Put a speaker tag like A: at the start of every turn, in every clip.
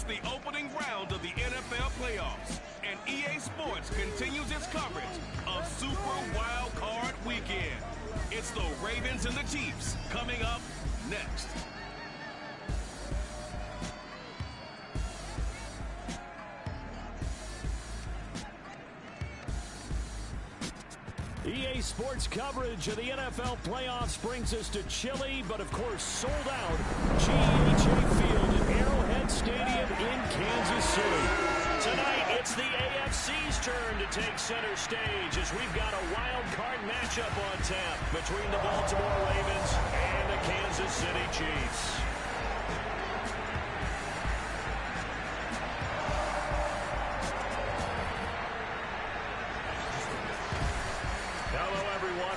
A: It's the opening round of the NFL playoffs, and EA Sports continues its coverage of Super Wild Card Weekend. It's the Ravens and the Chiefs coming up next.
B: EA Sports coverage of the NFL playoffs brings us to chilly, but of course sold out GEHA Field at Arrowhead Stadium in Kansas City. Tonight, it's the AFC's turn to take center stage as we've got a wild card matchup on tap between the Baltimore Ravens and the Kansas City Chiefs.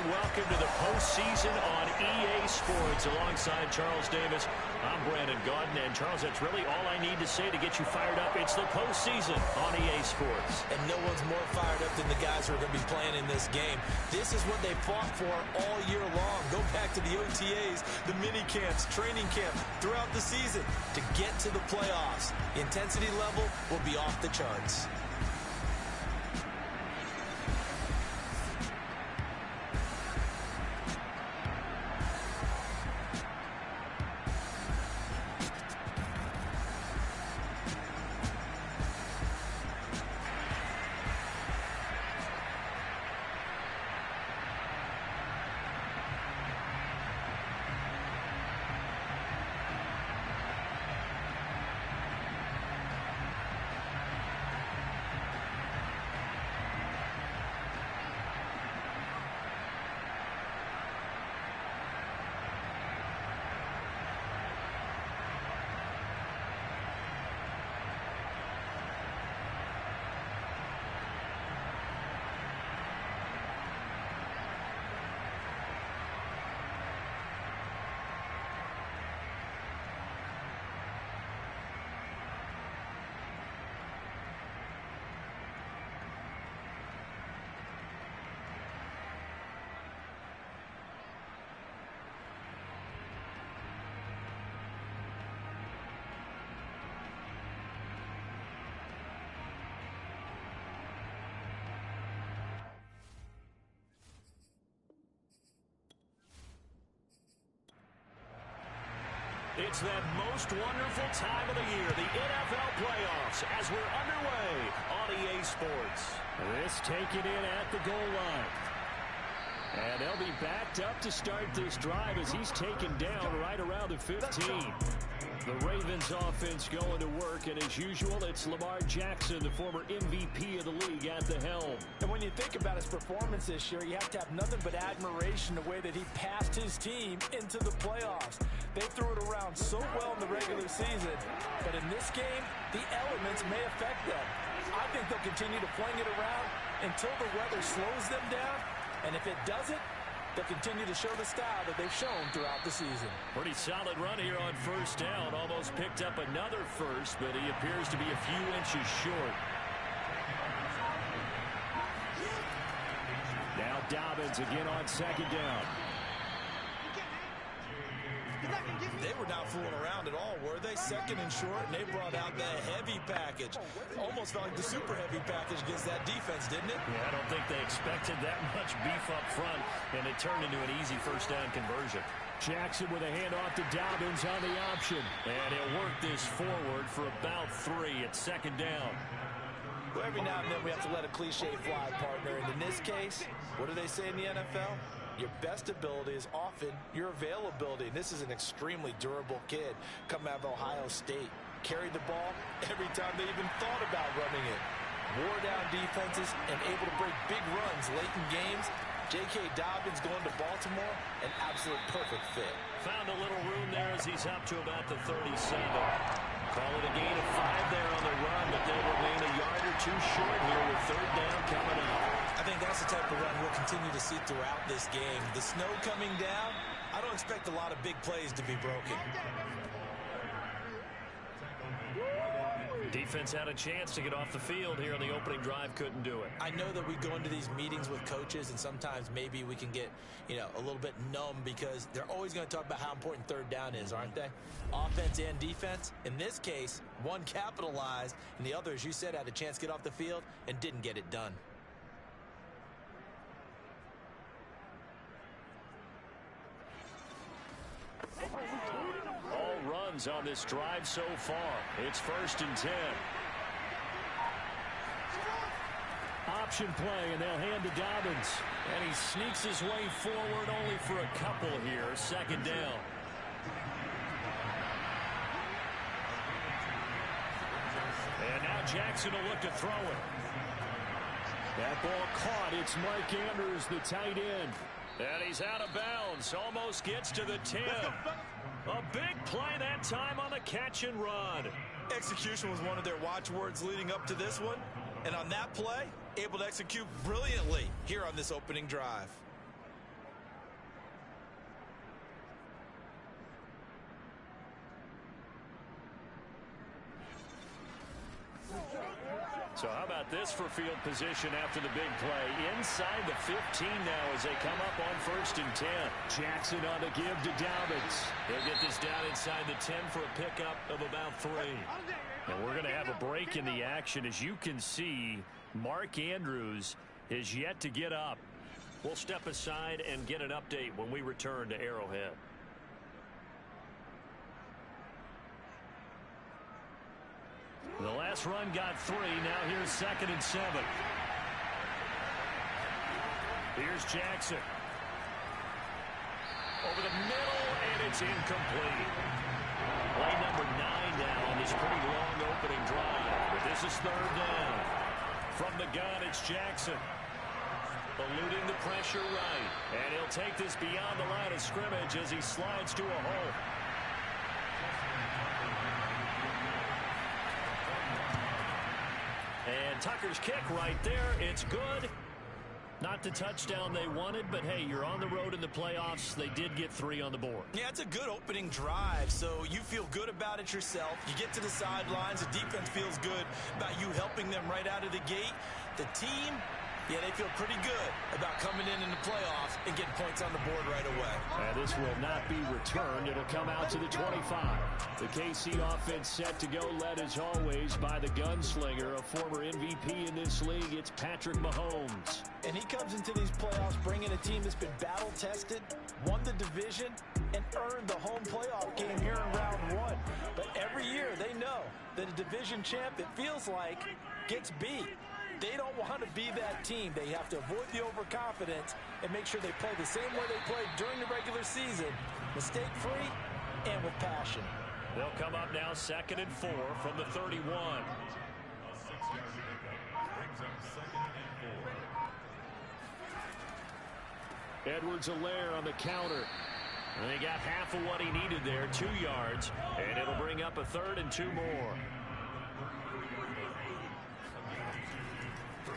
B: Welcome to the postseason on EA Sports. Alongside Charles Davis, I'm Brandon Gaudin. And Charles, that's really all I need to say to get you fired up. It's the postseason on EA Sports.
C: And no one's more fired up than the guys who are going to be playing in this game. This is what they fought for all year long. Go back to the OTAs, the mini camps, training camp, throughout the season to get to the playoffs. The intensity level will be off the charts.
B: It's that most wonderful time of the year, the NFL playoffs, as we're underway on EA Sports. This taken in at the goal line. And they'll be backed up to start this drive as he's taken down right around the 15. The Ravens offense going to work, and as usual, it's Lamar Jackson, the former MVP of the league, at the helm.
D: And when you think about his performance this year, you have to have nothing but admiration the way that he passed his team into the playoffs. They threw it around so well in the regular season, but in this game, the elements may affect them. I think they'll continue to fling it around until the weather slows them down, and if it doesn't, they'll continue to show the style that they've shown throughout the season.
B: Pretty solid run here on first down. Almost picked up another first, but he appears to be a few inches short. Now Dobbins again on second down.
C: They were not fooling around at all, were they? Second and short, and they brought out the heavy package. Almost felt like the super heavy package against that defense, didn't it?
B: Yeah, I don't think they expected that much beef up front, and it turned into an easy first down conversion. Jackson with a handoff to Dobbins on the option, and he'll work this forward for about 3 at second down.
C: Well, every now and then we have to let a cliche fly, partner, and in this case, what do they say in the NFL? Your best ability is often your availability. And this is an extremely durable kid coming out of Ohio State. Carried the ball every time they even thought about running it. Wore down defenses and able to break big runs late in games. J.K. Dobbins going to Baltimore, an absolute perfect fit.
B: Found a little room there as he's up to about the 37. Call it a gain of 5 there on the run, but they remain a yard or two short here with third down coming up.
C: I think that's the type of run we'll continue to see throughout this game. The snow coming down, I don't expect a lot of big plays to be broken.
B: Defense had a chance to get off the field here on the opening drive, couldn't do it.
C: I know that we go into these meetings with coaches, and sometimes maybe we can get, a little bit numb because they're always going to talk about how important third down is, aren't they? Offense and defense. In this case, one capitalized, and the other, as you said, had a chance to get off the field and didn't get it done.
B: All runs on this drive so far. It's 1st and 10. Option play, and they'll hand to Dobbins. And he sneaks his way forward only for a couple here. 2nd down. And now Jackson will look to throw it. That ball caught. It's Mark Andrews, the tight end. And he's out of bounds. Almost gets to the 10. A big play that time on the catch and run.
C: Execution was one of their watchwords leading up to this one. And on that play, able to execute brilliantly here on this opening drive.
B: So how about this for field position after the big play? Inside the 15 now as they come up on 1st and 10. Jackson on the give to Dobbins. He'll get this down inside the 10 for a pickup of about 3. And we're going to have a break in the action. As you can see, Mark Andrews is yet to get up. We'll step aside and get an update when we return to Arrowhead. The last run got 3. Now here's 2nd and 7. Here's Jackson. Over the middle, and it's incomplete. Play number 9 now on this pretty long opening drive. But this is 3rd down. From the gun, it's Jackson. Eluding the pressure right. And he'll take this beyond the line of scrimmage as he slides to a hole. And Tucker's kick right there. It's good. Not the touchdown they wanted, but hey, you're on the road in the playoffs. They did get 3 on the board.
C: Yeah, it's a good opening drive, so you feel good about it yourself. You get to the sidelines. The defense feels good about you helping them right out of the gate. The team, yeah, they feel pretty good about coming in the playoffs and getting points on the board right away.
B: And this will not be returned. It'll come out to the 25. The KC offense set to go, led as always by the gunslinger, a former MVP in this league. It's Patrick Mahomes.
D: And he comes into these playoffs bringing a team that's been battle-tested, won the division, and earned the home playoff game here in round 1. But every year they know that a division champ, it feels like, gets beat. They don't want to be that team. They have to avoid the overconfidence and make sure they play the same way they played during the regular season, mistake-free and with passion.
B: They'll come up now 2nd and 4 from the 31. Edwards-Helaire on the counter. And they got half of what he needed there, 2 yards, and it'll bring up a 3rd and 2 more.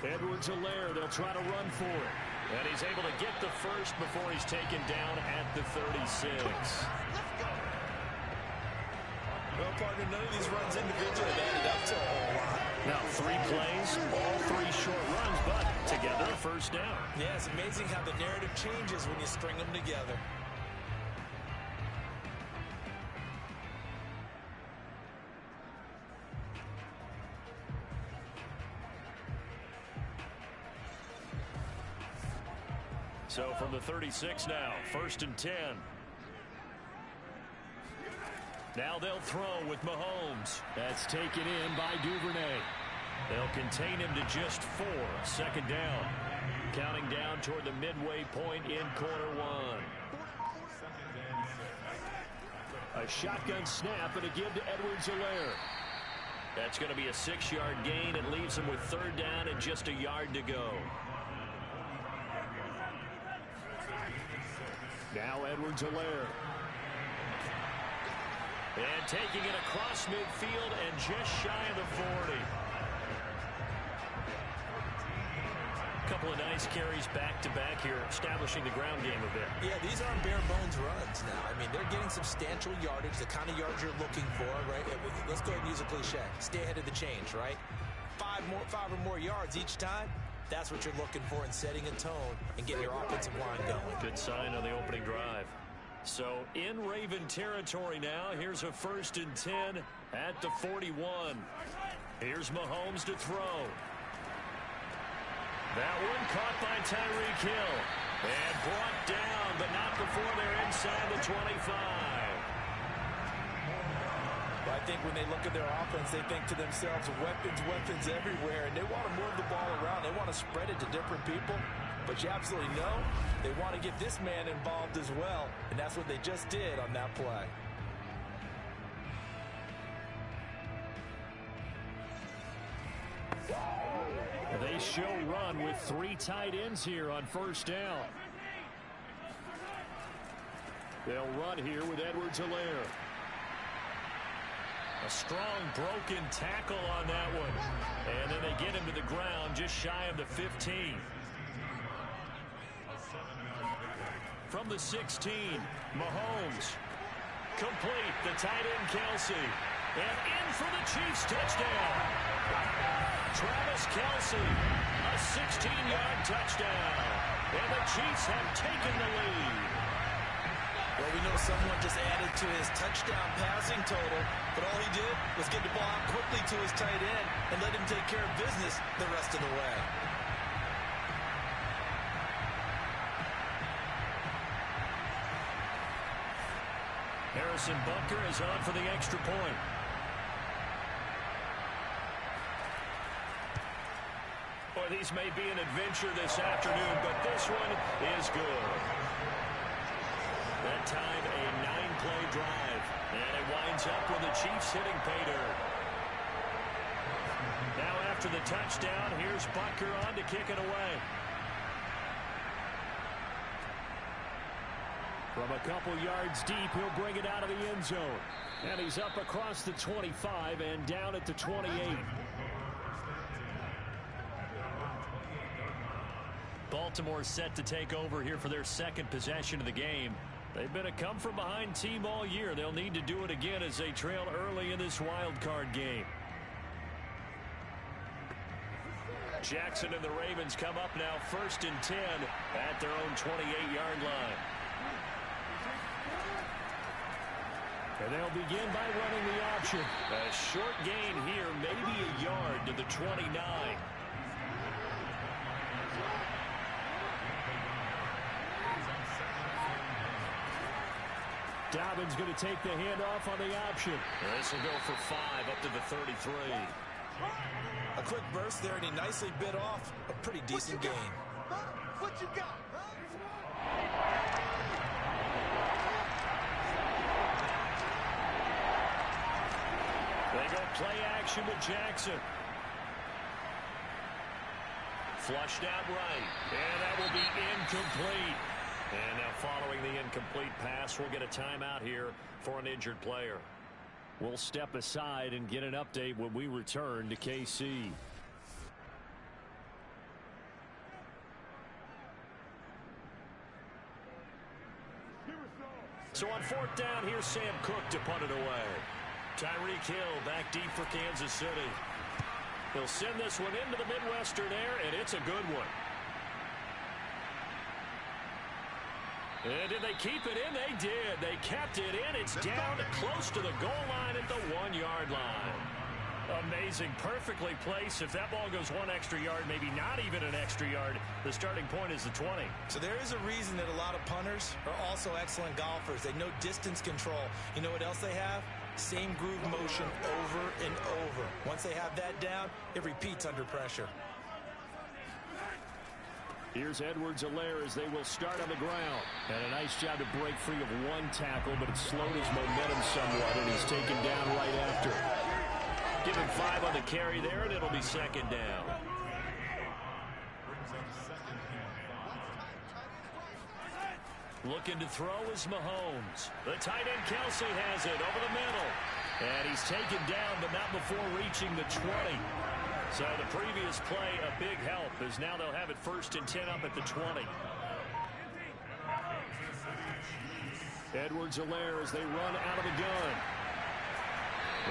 B: Edwards-Helaire, they'll try to run for it. And he's able to get the first before he's taken down at the 36.
C: Well, partner, none of these runs individually have added up to a whole lot.
B: Now 3 plays, all 3 short runs, but together, 1st down.
C: Yeah, it's amazing how the narrative changes when you string them together.
B: So from the 36 now, 1st and 10. Now they'll throw with Mahomes. That's taken in by Duvernay. They'll contain him to just 4. 2nd down. Counting down toward the midway point in quarter 1. A shotgun snap and a give to Edwards-Helaire. That's going to be a 6-yard gain. It leaves him with 3rd down and just a yard to go. Now Edwards-Helaire. And taking it across midfield and just shy of the 40. couple of nice carries back-to-back here, establishing the ground game a bit.
C: Yeah, these aren't bare-bones runs now. I mean, they're getting substantial yardage, the kind of yards you're looking for, right? Let's go ahead and use a cliche. Stay ahead of the change, right? Five or more yards each time. That's what you're looking for in setting a tone and getting your offensive line going.
B: Good sign on the opening drive. So in Raven territory now. Here's a 1st and 10 at the 41. Here's Mahomes to throw. That one caught by Tyreek Hill. And brought down, but not before they're inside the 25.
C: Well, I think when they look at their offense, they think to themselves, weapons everywhere, and they want to move the ball around. They want to spread it to different people. But you absolutely know they want to get this man involved as well, and that's what they just did on that play.
B: They show run with 3 tight ends here on 1st down. They'll run here with Edwards-Helaire. A strong broken tackle on that one. And then they get him to the ground just shy of the 15. From the 16, Mahomes. Complete, the tight end Kelsey. And in for the Chiefs touchdown. Travis Kelsey, a 16-yard touchdown. And the Chiefs have taken the lead.
C: Well, we know someone just added to his touchdown passing total, but all he did was get the ball out quickly to his tight end and let him take care of business the rest of the way.
B: Harrison Butker is on for the extra point. Boy, these may be an adventure this afternoon, but this one is good. That time, a 9-play drive. And it winds up with the Chiefs hitting pay dirt. Now after the touchdown, here's Butker on to kick it away. From a couple yards deep, he'll bring it out of the end zone. And he's up across the 25 and down at the 28. Baltimore set to take over here for their 2nd possession of the game. They've been a come-from-behind team all year. They'll need to do it again as they trail early in this wild card game. Jackson and the Ravens come up now 1st and 10 at their own 28-yard line. And they'll begin by running the option. A short gain here, maybe a yard to the 29. Dobbins going to take the handoff on the option. This will go for 5 up to the 33.
C: A quick burst there, and he nicely bit off a pretty decent gain.
E: What you got?
B: They go play action with Jackson. Flushed out right, and that will be incomplete. And now following the incomplete pass, we'll get a timeout here for an injured player. We'll step aside and get an update when we return to KC. So on 4th down, here's Sam Cook to punt it away. Tyreek Hill back deep for Kansas City. He'll send this one into the Midwestern air, and it's a good one. And did they keep it in? They did. They kept it in. It's down close to the goal line at the 1-yard line. Amazing. Perfectly placed. If that ball goes 1 extra yard, maybe not even an extra yard, the starting point is the 20.
C: So there is a reason that a lot of punters are also excellent golfers. They know distance control. You know what else they have? Same groove motion over and over. Once they have that down, it repeats under pressure.
B: Here's Edwards-Helaire as they will start on the ground. And a nice job to break free of 1 tackle, but it slowed his momentum somewhat, and he's taken down right after. Give him 5 on the carry there, and it'll be 2nd down. Looking to throw is Mahomes. The tight end Kelsey has it over the middle. And he's taken down, but not before reaching the 20. So the previous play, a big help, as now they'll have it 1st and 10 up at the 20. Edwards-Helaire as they run out of the gun.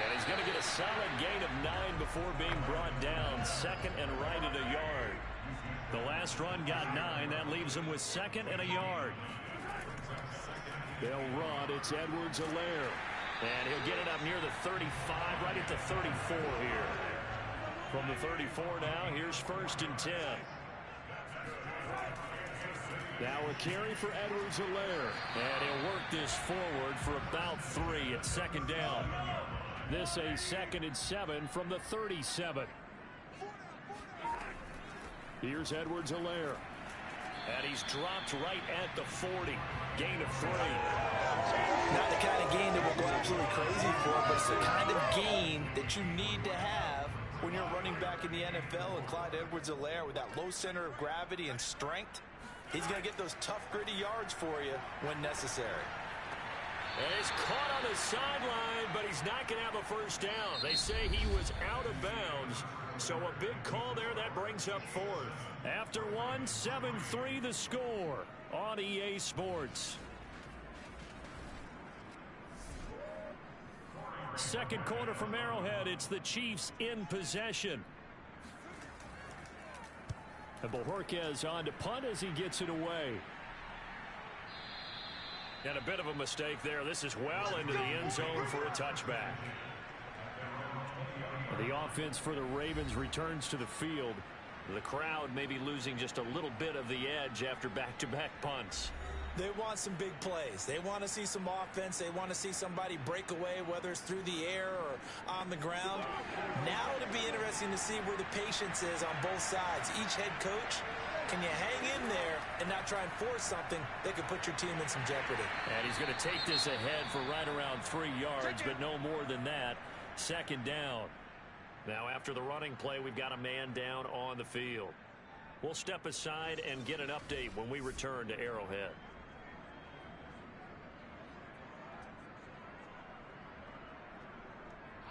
B: And he's going to get a solid gain of 9 before being brought down. 2nd and right at a yard. The last run got 9. That leaves him with 2nd and a yard. They'll run. It's Edwards-Helaire. And he'll get it up near the 35, right at the 34 here. From the 34 now, here's 1st and 10. Now a carry for Edwards-Helaire. And he'll work this forward for about 3 at 2nd down. This a 2nd and 7 from the 37. Here's Edwards-Helaire. And he's dropped right at the 40. Gain of 3.
C: Not the kind of gain that we'll go absolutely crazy for, but it's the kind of gain that you need to have when you're running back in the NFL. And Clyde Edwards-Helaire, with that low center of gravity and strength, he's going to get those tough, gritty yards for you when necessary.
B: And he's caught on the sideline, but he's not going to have a 1st down. They say he was out of bounds. So a big call there that brings up 4th. After 1, 7-3 the score on EA Sports. Second quarter from Arrowhead. It's the Chiefs in possession. And Bojorquez on to punt as he gets it away. And a bit of a mistake there. This is well into the end zone for a touchback. The offense for the Ravens returns to the field. The crowd may be losing just a little bit of the edge after back-to-back punts.
D: They want some big plays. They want to see some offense. They want to see somebody break away, whether it's through the air or on the ground. Now it'll be interesting to see where the patience is on both sides. Each head coach, can you hang in there and not try and force something that could put your team in some jeopardy?
B: And he's going to take this ahead for right around 3 yards, but no more than that. 2nd down. Now after the running play, we've got a man down on the field. We'll step aside and get an update when we return to Arrowhead.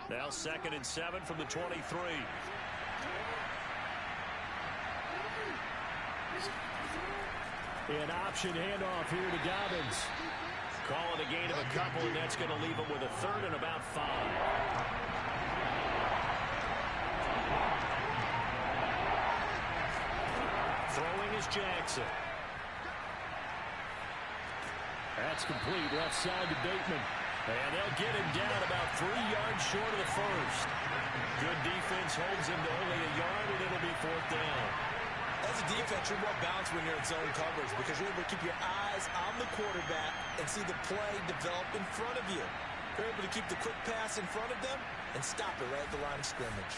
B: Now 2nd and 7 from the 23. An option handoff here to Dobbins. Call it a gain of a couple, and that's going to leave him with a 3rd and about 5. Throwing is Jackson. That's complete. Left side to Bateman. And they'll get him down about 3 yards short of the 1st. Good defense holds him to only a yard, and it'll be 4th down.
D: As a defense, you're more balanced when you're in zone coverage because you're able to keep your eyes on the quarterback and see the play develop in front of you. You're able to keep the quick pass in front of them and stop it right at the line of scrimmage.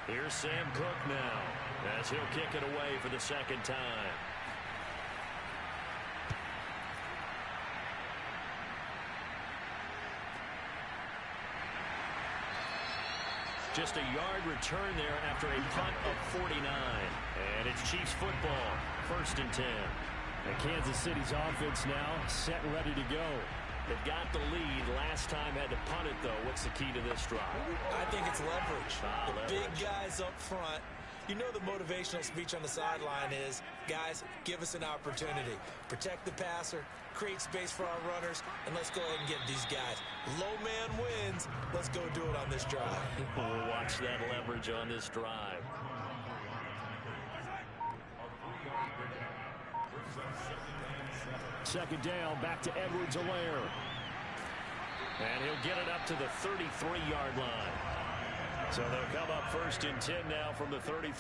B: Here's Sam Cook now as he'll kick it away for the 2nd time. Just a yard return there after a punt of 49. And it's Chiefs football, 1st and 10. And Kansas City's offense now set and ready to go. They've got the lead. Last time had to punt it, though. What's the key to this drive?
D: I think it's leverage.
B: Leverage.
D: Big guys up front. You know the motivational speech on the sideline is, guys, give us an opportunity. Protect the passer, create space for our runners, and let's go ahead and get these guys. Low man wins. Let's go do it on this drive.
B: We'll watch that leverage on this drive. Second down, back to Edwards-Helaire. And he'll get it up to the 33-yard line. So they'll come up 1st and 10 now from the 33.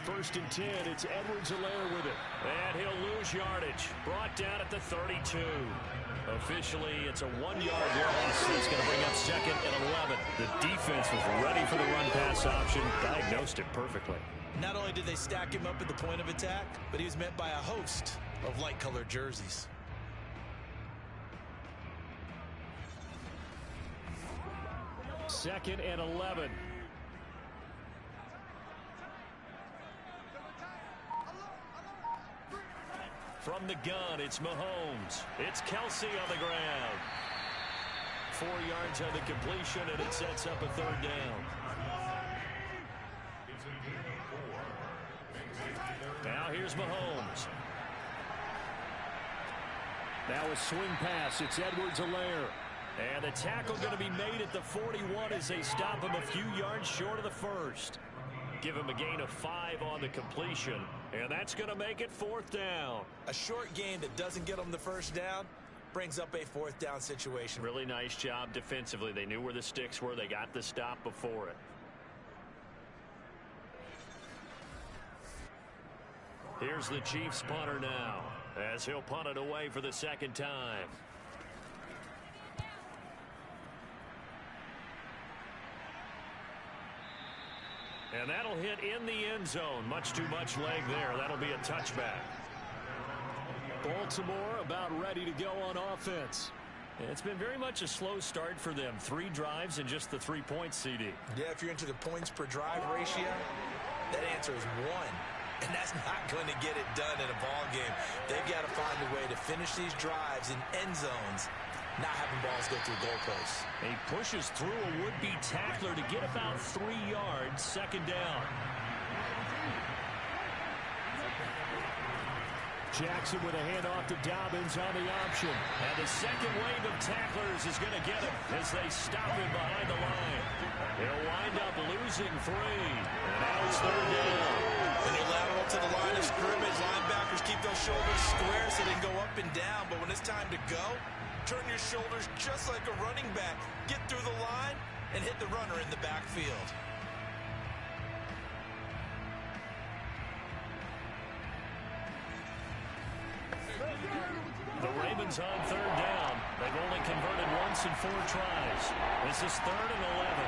B: 1st and 10, it's Edwards-Helaire with it. And he'll lose yardage. Brought down at the 32. Officially, it's a 1-yard loss. That's going to bring up 2nd and 11. The defense was ready for the run-pass option. Diagnosed it perfectly.
D: Not only did they stack him up at the point of attack, but he was met by a host of light-colored jerseys.
B: Second and 11. From the gun, it's Mahomes. It's Kelsey on the ground. 4 yards on the completion, and it sets up a third down. Now here's Mahomes. Now a swing pass. It's Edwards-Helaire. And the tackle going to be made at the 41 as they stop him a few yards short of the first. Give him a gain of 5 on the completion, and that's going to make it 4th down.
C: A short gain that doesn't get them the first down brings up a 4th down situation.
B: Really nice job defensively. They knew where the sticks were. They got the stop before it. Here's the Chiefs punter now, as he'll punt it away for the second time. And that'll hit in the end zone. Much too much leg there. That'll be a touchback. Baltimore about ready to go on offense. It's been very much a slow start for them. 3 drives and just the 3 points, CD.
C: Yeah, if you're into the points per drive ratio, that answer is 1. And that's not going to get it done in a ball game. They've got to find a way to finish these drives in end zones, not having balls go through goalposts.
B: He pushes through a would-be tackler to get about 3 yards, second down. Jackson with a handoff to Dobbins on the option. And the second wave of tacklers is going to get him as they stop him behind the line. He'll wind up losing 3. And now it's third down.
C: When you're lateral to the line of scrimmage, linebackers keep those shoulders square so they can go up and down. But when it's time to go, turn your shoulders just like a running back. Get through the line and hit the runner in the backfield.
B: The Ravens on third down. They've only converted once in 4 tries. This is 3rd and 11.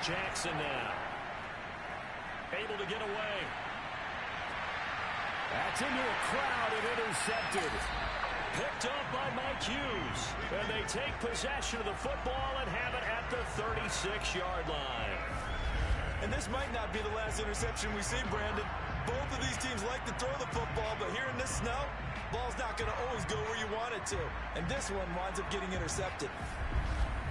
B: Jackson now. Able to get away. That's into a crowd and intercepted. Picked up by Mike Hughes. And they take possession of the football and have it at the 36-yard line.
D: And this might not be the last interception we see, Brandon. Both of these teams like to throw the football, but here in this snow, ball's not going to always go where you want it to. And this one winds up getting intercepted.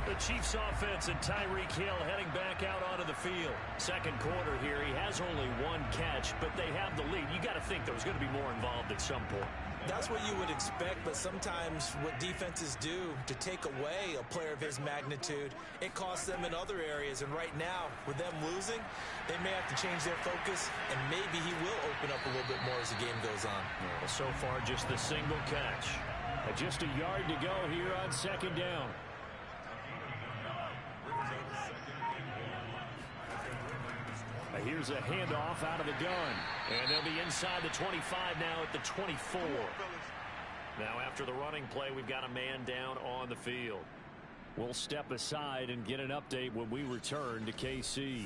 B: The Chiefs offense and Tyreek Hill heading back out onto the field. Second quarter here, he has only 1 catch, but they have the lead. You got to think there was going to be more involved at some point.
C: That's what you would expect, but sometimes what defenses do to take away a player of his magnitude, it costs them in other areas. And right now, with them losing, they may have to change their focus, and maybe he will open up a little bit more as the game goes on.
B: Well, so far, just the single catch. Just a yard to go here on second down. Here's a handoff out of the gun. And they'll be inside the 25 now at the 24. Now after the running play, we've got a man down on the field. We'll step aside and get an update when we return to KC.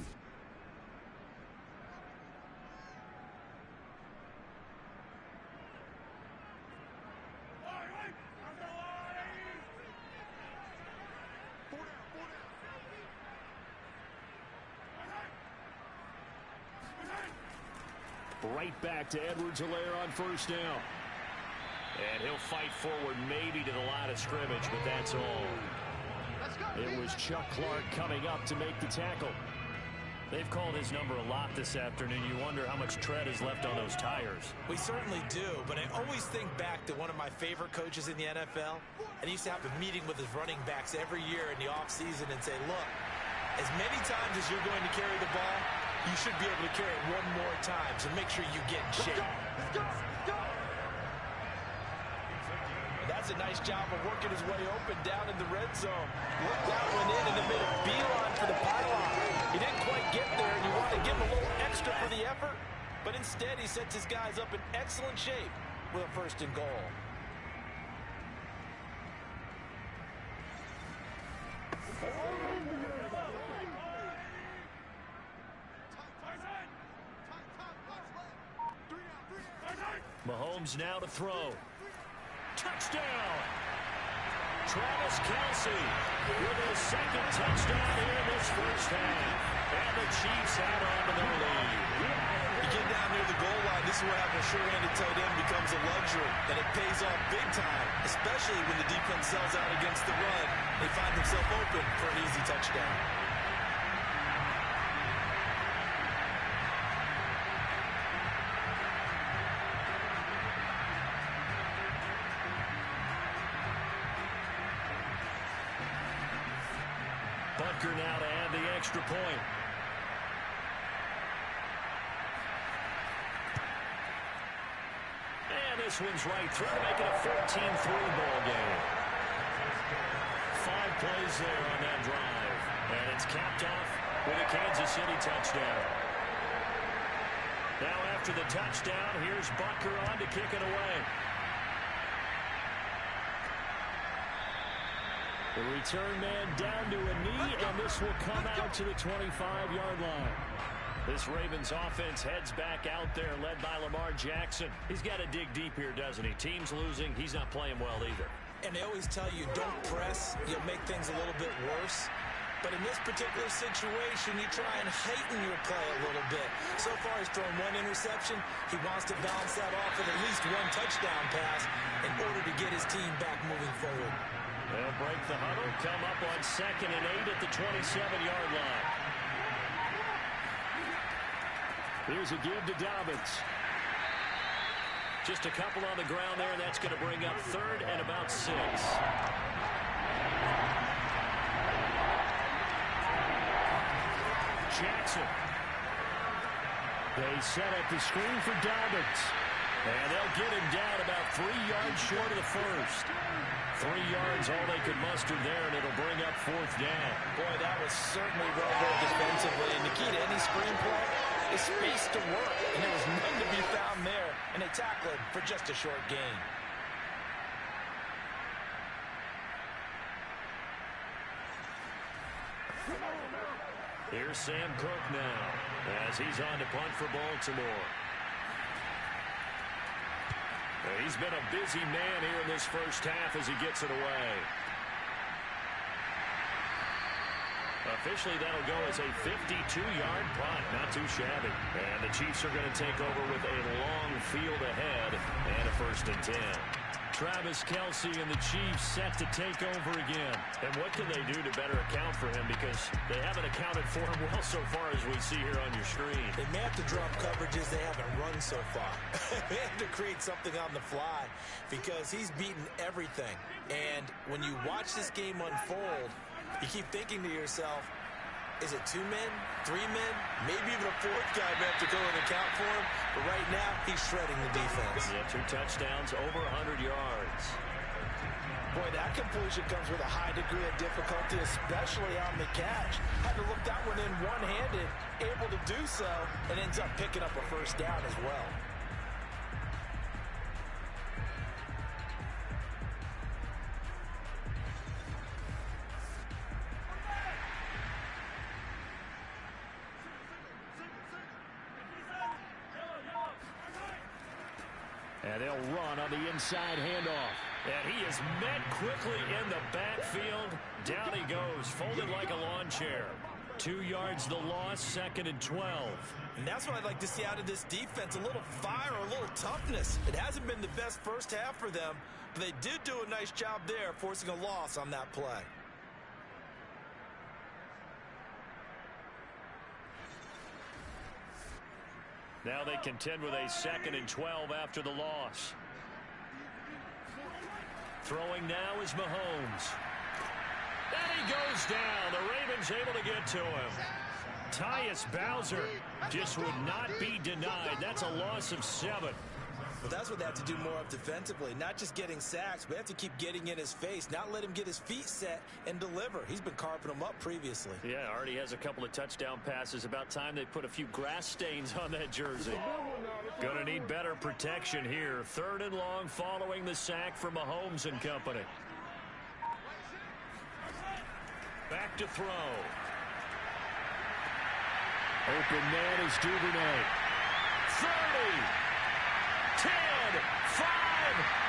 B: Right back to Edwards-Helaire on first down. And he'll fight forward maybe to the line of scrimmage, but that's all. It was Chuck Clark coming up to make the tackle. They've called his number a lot this afternoon. You wonder how much tread is left on those tires.
C: We certainly do, but I always think back to one of my favorite coaches in the NFL. And he used to have a meeting with his running backs every year in the offseason and say, look, as many times as you're going to carry the ball, you should be able to carry it 1 more time, so make sure you get in shape. That's a nice job of working his way open down in the red zone. Looked that one in and then made a beeline for the pylon. He didn't quite get there, and you want to give him a little extra for the effort, but instead he sets his guys up in excellent shape with a 1st and goal.
B: Mahomes now to throw. Touchdown! Travis Kelce with his 2nd touchdown here in this first half. And the Chiefs add on to their lead.
C: You get down near the goal line, this is where having a sure-handed tight end becomes a luxury, and it pays off big time, especially when the defense sells out against the run. They find themselves open for an easy touchdown.
B: Butker now to add the extra point. And this one's right through to make it a 14-3 ball game. 5 plays there on that drive. And it's capped off with a Kansas City touchdown. Now after the touchdown, here's Butker on to kick it away. The return man down to a knee, and this will come out to the 25-yard line. This Ravens offense heads back out there, led by Lamar Jackson. He's got to dig deep here, doesn't he? Team's losing. He's not playing well either.
D: And they always tell you, don't press. You'll make things a little bit worse. But in this particular situation, you try and heighten your play a little bit. So far, he's thrown 1 interception. He wants to bounce that off with at least 1 touchdown pass in order to get his team back moving forward.
B: They'll break the huddle, come up on 2nd and 8 at the 27-yard line. Here's a give to Dobbins. Just a couple on the ground there. That's going to bring up 3rd and about 6. Jackson. They set up the screen for Dobbins. And they'll get him down about 3 yards short of the first. 3 yards, all they could muster there, and it'll bring up 4th down.
C: Boy, that was certainly well read defensively. And the key to any screenplay is space to work. And there was none to be found there. And they tackled for just a short gain.
B: Here's Sam Cook now as he's on to punt for Baltimore. He's been a busy man here in this first half as he gets it away. Officially, that'll go as a 52-yard punt. Not too shabby. And the Chiefs are going to take over with a long field ahead and a 1st and 10. Travis Kelce and the Chiefs set to take over again. And what can they do to better account for him? Because they haven't accounted for him well so far as we see here on your screen.
D: They may have to drop coverages they haven't run so far. They have to create something on the fly because he's beaten everything. And when you watch this game unfold, you keep thinking to yourself, is it 2 men, 3 men, maybe even a 4th guy may have to go and account for him. But right now, he's shredding the defense.
B: Yeah, 2 touchdowns, over 100 yards.
C: Boy, that completion comes with a high degree of difficulty, especially on the catch. Had to look that one in one-handed, able to do so, and ends up picking up a 1st down as well.
B: And they'll run on the inside handoff. And he is met quickly in the backfield. Down he goes, folded like a lawn chair. 2 yards the loss, 2nd and 12.
D: And that's what I'd like to see out of this defense, a little fire, a little toughness. It hasn't been the best first half for them, but they did do a nice job there, forcing a loss on that play.
B: Now they contend with a 2nd and 12 after the loss. Throwing now is Mahomes. And he goes down. The Ravens able to get to him. Tyus Bowser just would not be denied. That's a loss of 7.
D: Well, that's what they have to do more of defensively. Not just getting sacks, but they have to keep getting in his face. Not let him get his feet set and deliver. He's been carving them up previously.
B: Yeah, already has a couple of touchdown passes. About time they put a few grass stains on that jersey. Gonna need better protection here. 3rd and long following the sack from Mahomes and company. Back to throw. Open man is Duvernay. 30. 10, 5,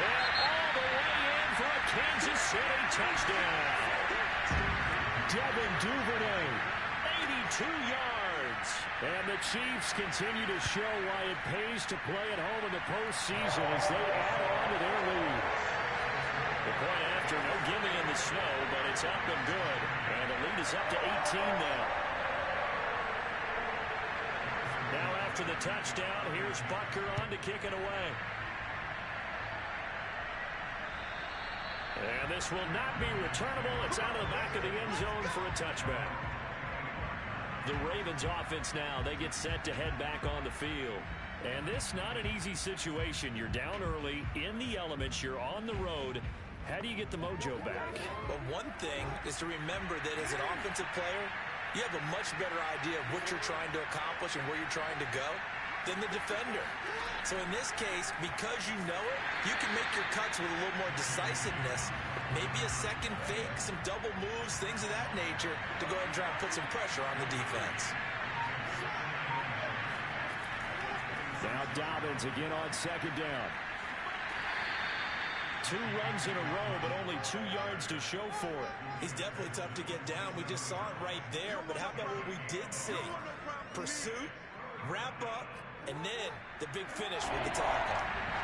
B: and all the way in for a Kansas City touchdown. Devin Duvernay, yards. And the Chiefs continue to show why it pays to play at home in the postseason as they add on to their lead. The point after, no gimme in the snow, but it's up and good. And the lead is up to 18 now. Now after the touchdown, here's Butker on to kick it away. And this will not be returnable. It's out of the back of the end zone for a touchback. The Ravens offense now, they get set to head back on the field. And this not an easy situation. You're down early, in the elements, you're on the road. How do you get the mojo back?
C: Well, one thing is to remember that as an offensive player, you have a much better idea of what you're trying to accomplish and where you're trying to go than the defender. So in this case, because you know it, you can make your cuts with a little more decisiveness. Maybe a second fake, some double moves, things of that nature to go ahead and try and put some pressure on the defense.
B: Now Dobbins again on second down. 2 runs in a row, but only 2 yards to show for it.
C: He's definitely tough to get down. We just saw it right there, but how about what we did see? Pursuit, wrap up, and then the big finish with the tackle.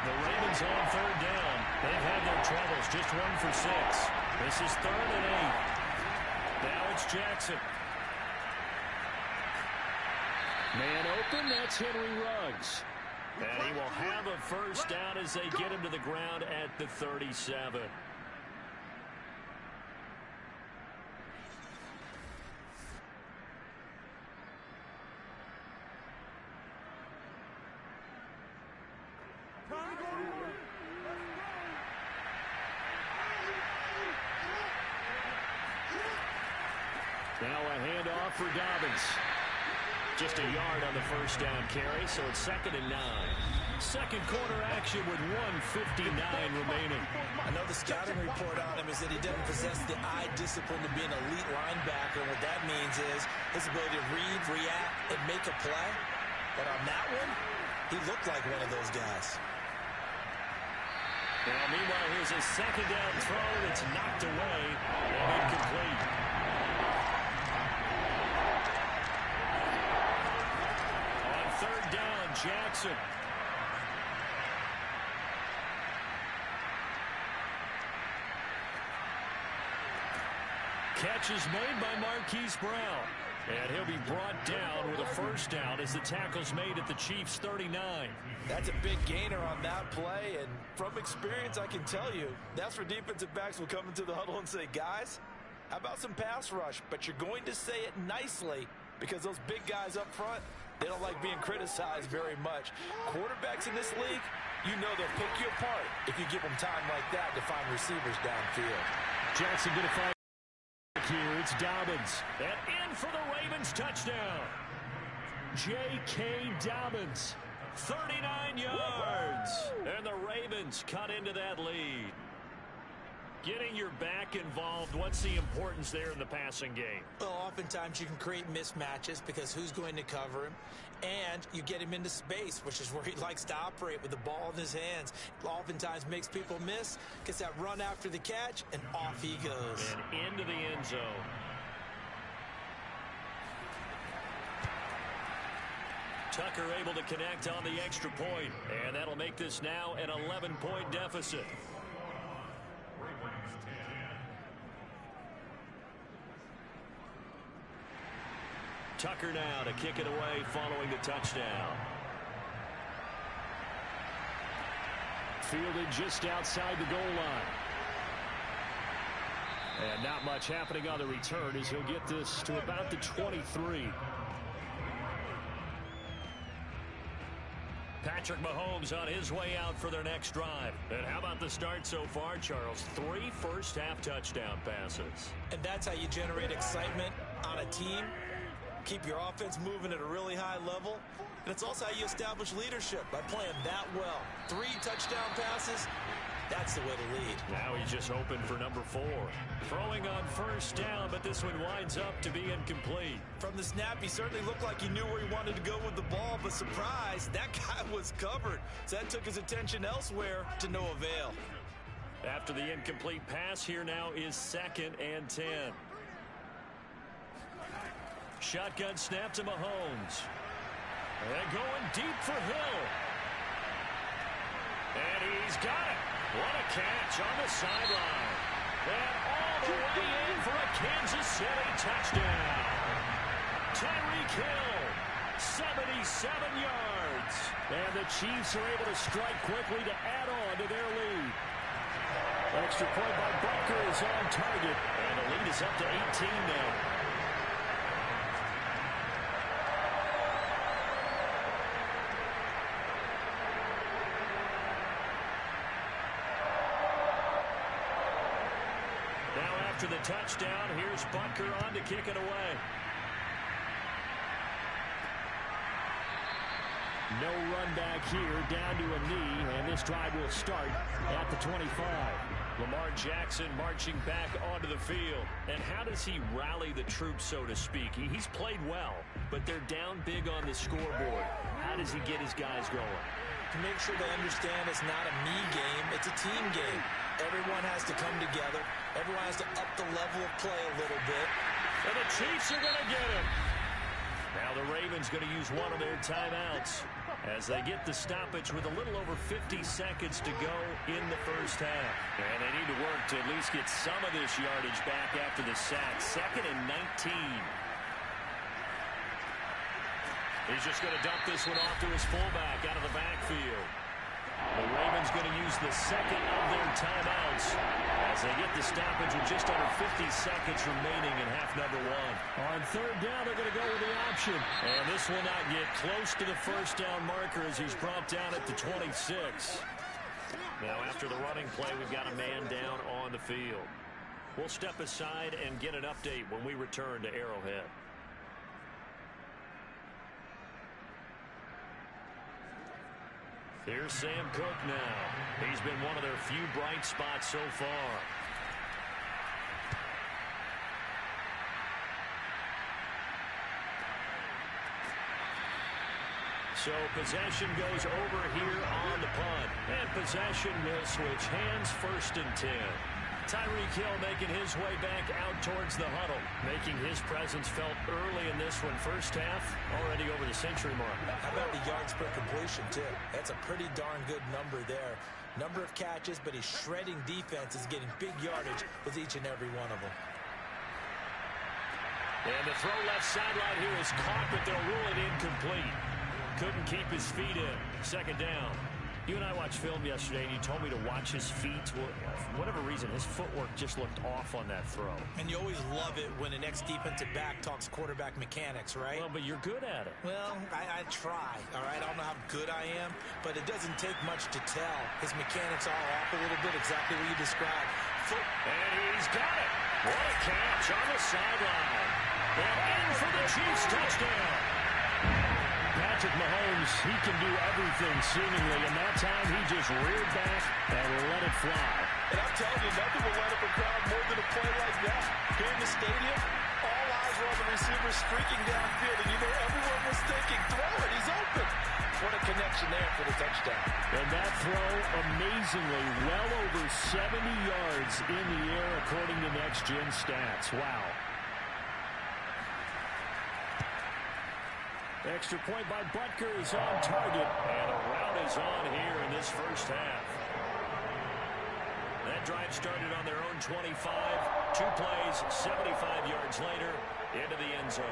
B: The Ravens on third down. They've had their troubles, just 1 for 6. This is 3rd and 8. Now it's Jackson. Man open, that's Henry Ruggs. And he will have a first down as they get him to the ground at the 37. Now a handoff for Dobbins. Just a yard on the first down carry, so it's 2nd and 9. Second quarter action with 1:59 remaining.
C: I know the scouting report on him is that he doesn't possess the eye discipline to be an elite linebacker. And what that means is his ability to read, react, and make a play. But on that one, he looked like one of those guys.
B: Now, meanwhile, here's a second down throw that's knocked away and incomplete. On third down, Jackson. Catch is made by Marquise Brown. And he'll be brought down with a first down as the tackle's made at the Chiefs' 39.
C: That's a big gainer on that play, and from experience, I can tell you, that's where defensive backs will come into the huddle and say, guys, how about some pass rush? But you're going to say it nicely because those big guys up front, they don't like being criticized very much. Quarterbacks in this league, you know they'll pick you apart if you give them time like that to find receivers downfield.
B: Jackson going to find here. It's Dobbins. And in for the Ravens touchdown. J.K. Dobbins. 39 yards. And the Ravens cut into that lead. Getting your back involved, what's the importance there in the passing game?
C: Well, oftentimes you can create mismatches because who's going to cover him? And you get him into space, which is where he likes to operate with the ball in his hands. Oftentimes makes people miss, gets that run after the catch, and off he goes.
B: And into the end zone. Tucker able to connect on the extra point, and that'll make this now an 11-point deficit. Tucker now to kick it away following the touchdown. Fielded just outside the goal line. And not much happening on the return as he'll get this to about the 23. Patrick Mahomes on his way out for their next drive. And how about the start so far, Charles? 3 first-half touchdown passes.
C: And that's how you generate excitement on a team. Keep your offense moving at a really high level. And it's also how you establish leadership by playing that well. 3 touchdown passes, that's the way to lead.
B: Now he's just hoping for number 4. Throwing on first down, but this one winds up to be incomplete.
C: From the snap, he certainly looked like he knew where he wanted to go with the ball, but surprise, that guy was covered. So that took his attention elsewhere to no avail.
B: After the incomplete pass, here now is 2nd and 10. Shotgun snap to Mahomes. And going deep for Hill. And he's got it. What a catch on the sideline. And all the way in for a Kansas City touchdown. Tyreek Hill, 77 yards. And the Chiefs are able to strike quickly to add on to their lead. Extra point by Butker is on target. And the lead is up to 18 now. After the touchdown, here's Butker on to kick it away. No run back here, down to a knee, and this drive will start at the 25. Lamar Jackson marching back onto the field. And how does he rally the troops, so to speak? He's played well, but they're down big on the scoreboard. How does he get his guys going?
D: To make sure they understand it's not a me game, it's a team game. Everyone has to come together. Everyone has to up the level of play a little bit.
B: And the Chiefs are going to get him. Now the Ravens going to use one of their timeouts as they get the stoppage with a little over 50 seconds to go in the first half. And they need to work to at least get some of this yardage back after the sack. 2nd and 19. He's just going to dump this one off to his fullback out of the backfield. The Ravens going to use the second of their timeouts as they get the stoppage with just under 50 seconds remaining in half number 1. On 3rd down, they're going to go with the option. And this will not get close to the first down marker as he's brought down at the 26. Now, after the running play, we've got a man down on the field. We'll step aside and get an update when we return to Arrowhead. Here's Sam Cook now. He's been one of their few bright spots so far. So possession goes over here on the punt. And possession will switch hands, 1st and 10. Tyreek Hill making his way back out towards the huddle, making his presence felt early in this one. First half, already over the century mark.
D: How about the yards per completion, too? That's a pretty darn good number there. Number of catches, but he's shredding defenses, getting big yardage with each and every one of them.
B: And the throw left sideline here is caught, but they'll rule it incomplete. Couldn't keep his feet in. 2nd down. You and I watched film yesterday, and you told me to watch his feet. Well, for whatever reason, his footwork just looked off on that throw.
D: And you always love it when an ex-defensive back talks quarterback mechanics, right?
B: Well, but you're good at it.
D: Well, I try, all right? I don't know how good I am, but it doesn't take much to tell. His mechanics are off a little bit, exactly what you described.
B: And he's got it. What a catch on the sideline. And in for the Chiefs touchdown. Patrick Mahomes, he can do everything seemingly, and that time he just reared back and let it fly.
C: And I'm telling you, nothing will light up a crowd more than a play like that. Here in the stadium, all eyes were on the receiver streaking downfield, and you know everyone was thinking, throw it, he's open. What a connection there for the touchdown.
B: And that throw, amazingly, well over 70 yards in the air according to Next Gen Stats. Wow. Extra point by Butker is on target. And a rout is on here in this first half. That drive started on their own 25. 2 plays, 75 yards later, into the end zone.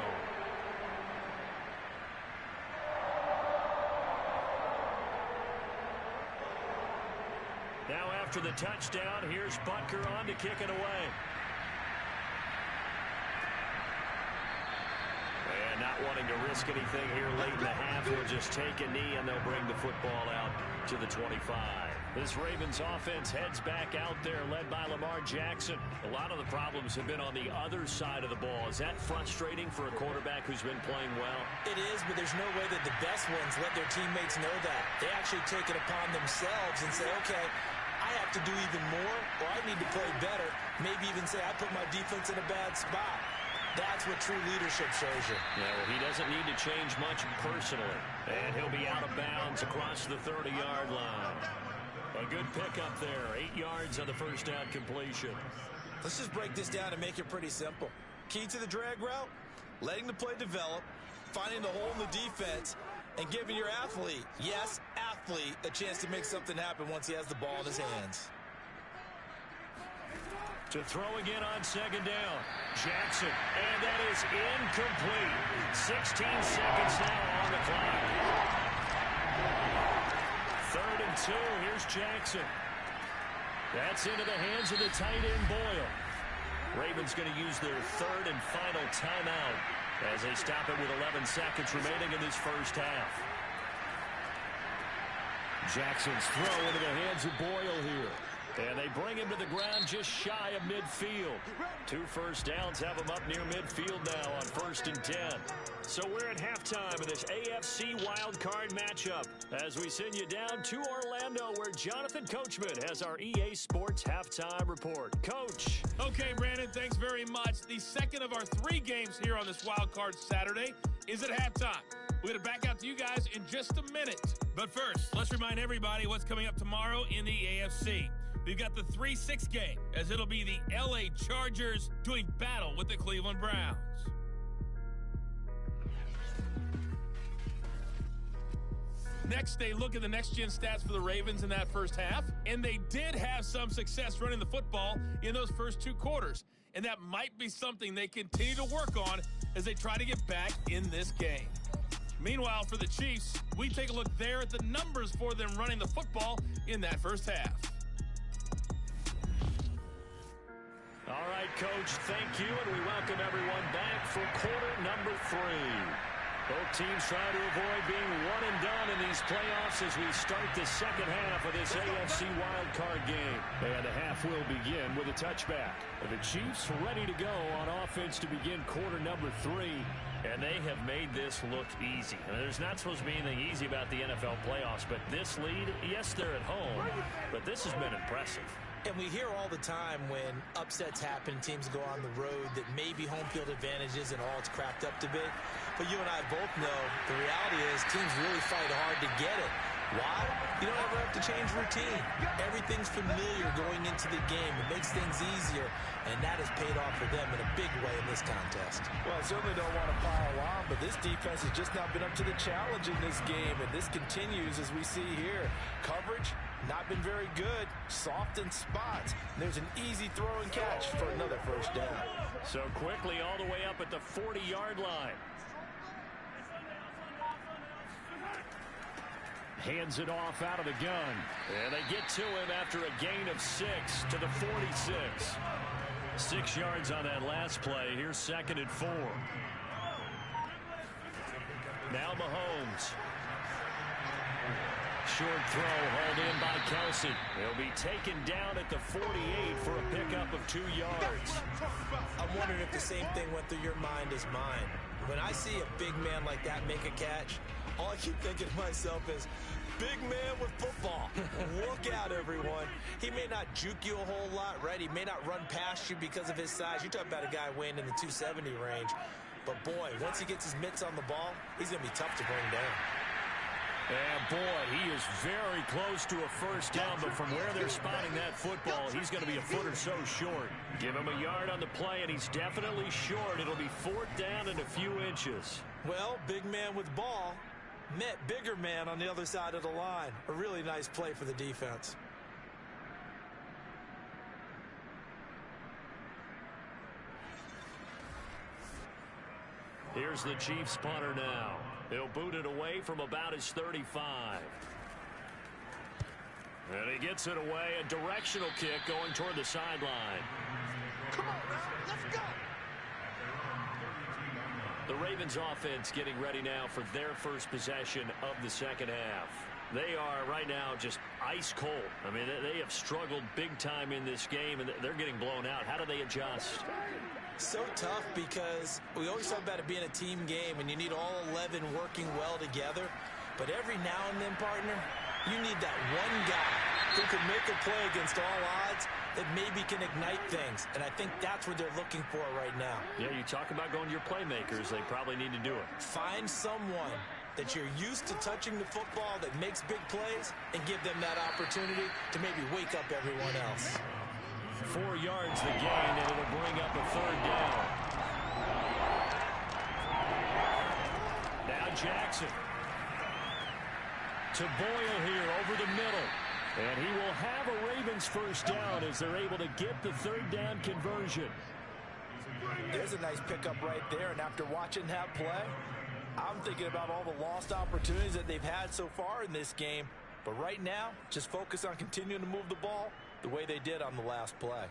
B: Now after the touchdown, here's Butker on to kick it away. And not wanting to risk anything here late in the half, he'll just take a knee and they'll bring the football out to the 25. This Ravens offense heads back out there, led by Lamar Jackson. A lot of the problems have been on the other side of the ball. Is that frustrating for a quarterback who's been playing well?
D: It is, but there's no way that the best ones let their teammates know that. They actually take it upon themselves and say, okay, I have to do even more, or I need to play better. Maybe even say, I put my defense in a bad spot. That's what true leadership shows you.
B: Yeah, well, he doesn't need to change much personally. And he'll be out of bounds across the 30-yard line. A good pickup there. 8 yards on the first down completion.
D: Let's just break this down and make it pretty simple. Key to the drag route,
C: letting the play develop, finding the hole in the defense, and giving your athlete, yes, athlete, a chance to make something happen once he has the ball in his hands.
B: To throw again on second down. Jackson, and that is incomplete. 16 seconds now on the clock. 3rd and 2. Here's Jackson. That's into the hands of the tight end Boyle. Ravens going to use their 3rd and final timeout as they stop it with 11 seconds remaining in this first half. Jackson's throw into the hands of Boyle here. And they bring him to the ground just shy of midfield. 2 first downs have him up near midfield now on 1st and 10. So we're at halftime of this AFC wildcard matchup as we send you down to Orlando where Jonathan Coachman has our EA Sports halftime report. Coach.
F: Okay, Brandon, thanks very much. The second of our 3 games here on this wildcard Saturday is at halftime. We're going to back out to you guys in just a minute. But first, let's remind everybody what's coming up tomorrow in the AFC. We've got the 3-6 game, as it'll be the LA Chargers doing battle with the Cleveland Browns. Next, they look at the next-gen stats for the Ravens in that first half, and they did have some success running the football in those first 2 quarters, and that might be something they continue to work on as they try to get back in this game. Meanwhile, for the Chiefs, we take a look there at the numbers for them running the football in that first half.
B: All right, Coach, thank you, and we welcome everyone back for quarter number 3. Both teams trying to avoid being one and done in these playoffs as we start the second half of this AFC wildcard game. And the half will begin with a touchback. The Chiefs ready to go on offense to begin quarter number 3. And they have made this look easy. I mean, there's not supposed to be anything easy about the NFL playoffs, but this lead, yes, they're at home, but this has been impressive.
C: And we hear all the time when upsets happen, teams go on the road, that maybe home field advantage isn't all it's cracked up to be. But you and I both know the reality is teams really fight hard to get it. Why? You don't ever have to change routine. Everything's familiar going into the game. It makes things easier, and that has paid off for them in a big way in this contest.
D: Well, I certainly don't want to pile on, but this defense has just not been up to the challenge in this game, and this continues as we see here. Coverage, not been very good. Soft in spots. There's an easy throw and catch for another first down.
B: So quickly all the way up at the 40-yard line. Hands it off out of the gun. And they get to him after a gain of 6 to the 46. 6 yards on that last play. Here's 2nd and 4. Now Mahomes. Short throw hauled in by Kelsey. He'll be taken down at the 48 for a pickup of 2 yards.
C: I'm wondering if the same thing went through your mind as mine. When I see a big man like that make a catch, all I keep thinking to myself is, big man with football. Look out, everyone. He may not juke you a whole lot, right? He may not run past you because of his size. You're talking about a guy weighing in the 270 range. But, boy, once he gets his mitts on the ball, he's going to be tough to bring down.
B: And, boy, he is very close to a first down, but from where they're spotting that football, he's going to be a foot or so short. Give him a yard on the play, and he's definitely short. It'll be 4th down and a few inches.
C: Well, big man with ball met bigger man on the other side of the line. A really nice play for the defense.
B: Here's the Chiefs punter now. He'll boot it away from about his 35. And he gets it away. A directional kick going toward the sideline.
E: Come on, man. Let's go.
B: The Ravens offense getting ready now for their first possession of the second half. They are right now just ice cold. I mean, they have struggled big time in this game, and they're getting blown out. How do they adjust?
C: So tough because we always talk about it being a team game, and you need all 11 working well together. But every now and then, partner, you need that one guy who can make a play against all odds that maybe can ignite things. And I think that's what they're looking for right now.
B: Yeah, you talk about going to your playmakers. They probably need to do it.
C: Find someone that you're used to touching the football that makes big plays and give them that opportunity to maybe wake up everyone else.
B: 4 yards the gain, and it'll bring up a 3rd down. Now Jackson. To Boyle here over the middle. And he will have a Ravens first down as they're able to get the third down conversion.
D: There's a nice pickup right there, and after watching that play, I'm thinking about all the lost opportunities that they've had so far in this game. But right now, just focus on continuing to move the ball the way they did on the last play.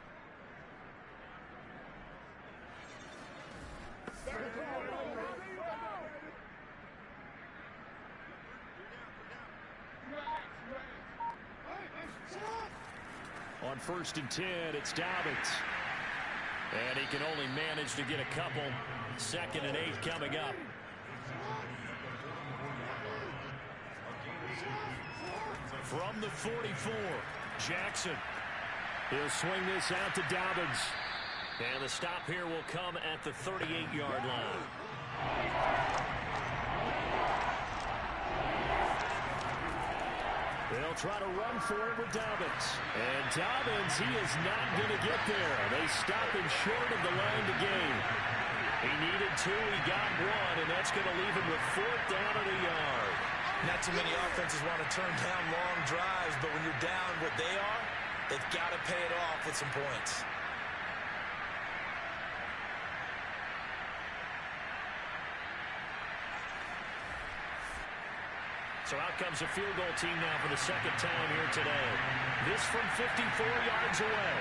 B: On 1st and 10, it's Dobbins. And he can only manage to get a couple. 2nd and 8 coming up. From the 44, Jackson. He'll swing this out to Dobbins. And the stop here will come at the 38-yard line. They'll try to run for it with Dobbins. And Dobbins, he is not going to get there. They stop him short of the line to gain. He needed 2, he got 1, and that's going to leave him with 4th down and a yard.
D: Not too many offenses want to turn down long drives, but when you're down what they are, they've got to pay it off with some points.
B: So out comes a field goal team now for the 2nd time here today. This from 54 yards away.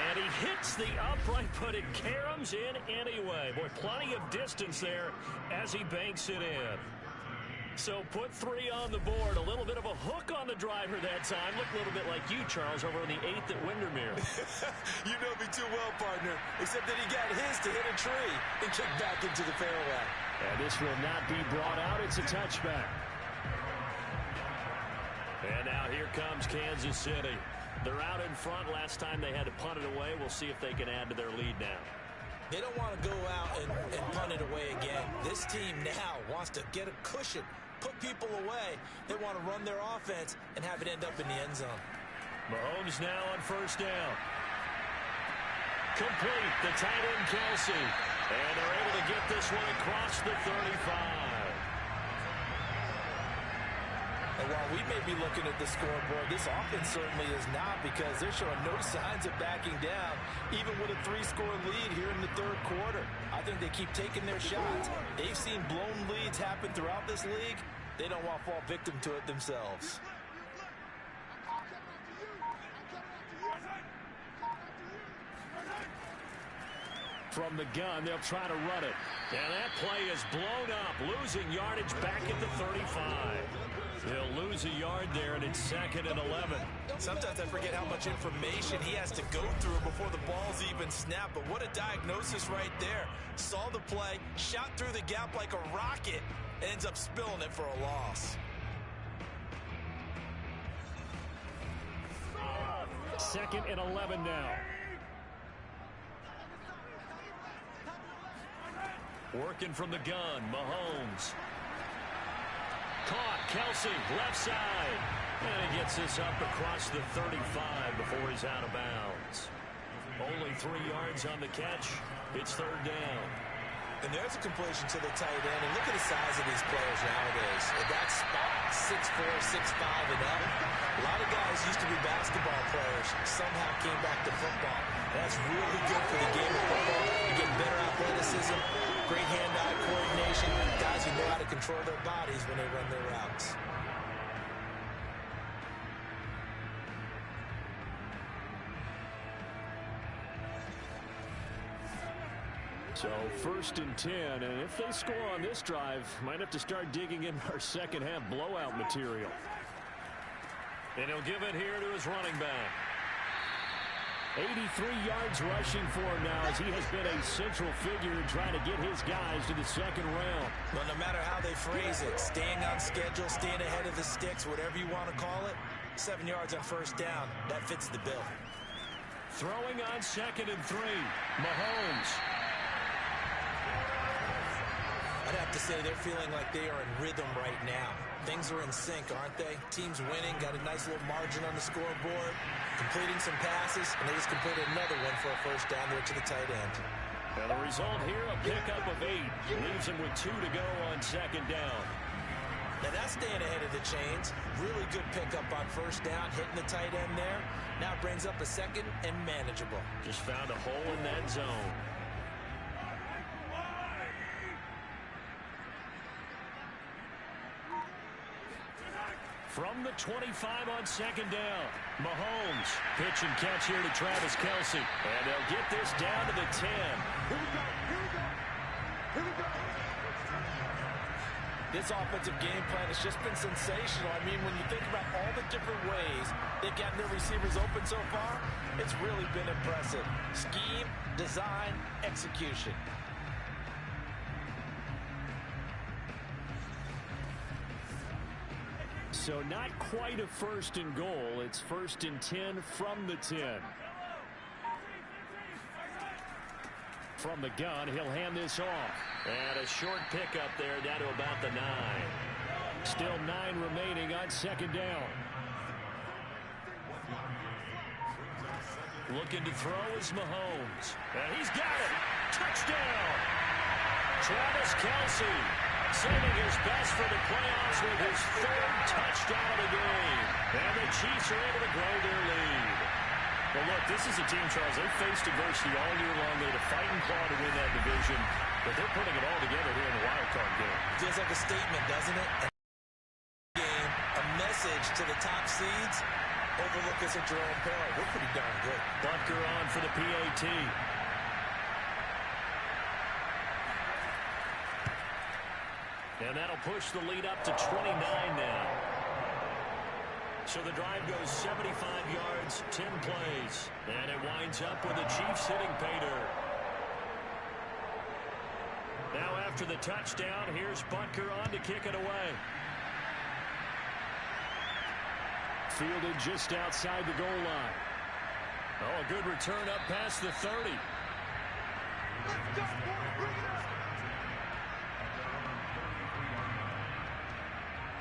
B: And he hits the upright, but it caroms in anyway. Boy, plenty of distance there as he banks it in. So put 3 on the board. A little bit of a hook on the driver that time. Looked a little bit like you, Charles, over on the 8th at Windermere.
D: You know me too well, partner. Except that he got his to hit a tree and kick back into the fairway.
B: And this will not be brought out. It's a touchback. And now here comes Kansas City. They're out in front. Last time they had to punt it away. We'll see if they can add to their lead now.
D: They don't want to go out and punt it away again. This team now wants to get a cushion, put people away. They want to run their offense and have it end up in the end zone.
B: Mahomes now on 1st down. Complete, the tight end Kelsey. And they're able to get this one across the 35.
D: And while we may be looking at the scoreboard, this offense certainly is not, because they're showing no signs of backing down, even with a 3-score lead here in the 3rd quarter. I think they keep taking their shots. They've seen blown leads happen throughout this league. They don't want to fall victim to it themselves.
B: From the gun, they'll try to run it. And that play is blown up, losing yardage back at the 35. They'll lose a yard there, and it's 2nd and 11.
D: Sometimes I forget how much information he has to go through before the ball's even snapped. But what a diagnosis right there. Saw the play, shot through the gap like a rocket, and ends up spilling it for a loss.
B: 2nd and 11 now. Working from the gun, Mahomes. Caught, Kelsey, left side. And he gets this up across the 35 before he's out of bounds. Only 3 yards on the catch. It's 3rd down.
D: And there's a completion to the tight end. And look at the size of these players nowadays. At that spot, 6'4", 6'5", and up. A lot of guys used to be basketball players. Somehow came back to football. That's really good for the game of football. You get better athleticism, great hand-eye coordination. Guys who know how to control their bodies when they run their routes.
B: So 1st and 10, and if they score on this drive, might have to start digging in our second half blowout material. And he'll give it here to his running back. 83 yards rushing for him now, as he has been a central figure in trying to get his guys to the 2nd round.
D: Well, no matter how they phrase it, staying on schedule, staying ahead of the sticks, whatever you want to call it, 7 yards on 1st down, that fits the bill.
B: Throwing on 2nd and 3, Mahomes.
D: I'd have to say they're feeling like they are in rhythm right now. Things are in sync, aren't they? Team's winning, got a nice little margin on the scoreboard, completing some passes, and they just completed another one for a 1st down there to the tight end.
B: And the result here, a pickup of 8. Leaves him with 2 to go on second down.
C: Now that's staying ahead of the chains. Really good pickup on first down, hitting the tight end there. Now brings up a second and manageable.
B: Just found a hole in that zone. From the 25 on second down, Mahomes. Pitch and catch here to Travis Kelce. And they'll get this down to the 10.
E: Here we go. Here we go. Here we go.
C: This offensive game plan has just been sensational. I mean, when you think about all the different ways they've gotten their receivers open so far, it's really been impressive. Scheme, design, execution.
B: So not quite a first and goal. It's first and 10 from the 10. From the gun, he'll hand this off. And a short pickup there down to about the 9. Still 9 remaining on second down. Looking to throw is Mahomes. And he's got it. Touchdown. Travis Kelce saving his best for the playoffs with his 3rd touchdown of the game. And the Chiefs are able to grow their lead. Well, look, this is a team, Charles, they faced adversity all year long. They had to fight and claw to win that division, but they're putting it all together here in the wild card game.
C: Feels like a statement, doesn't it? Game, a message to the top seeds. Overlook us at your own peril. We're pretty darn good.
B: Butker on for the PAT. And that'll push the lead up to 29 now. So the drive goes 75 yards, 10 plays. And it winds up with the Chiefs hitting pay dirt. Now after the touchdown, here's Butker on to kick it away. Fielded just outside the goal line. Oh, a good return up past the 30.
E: Let's go, boys. Bring it up.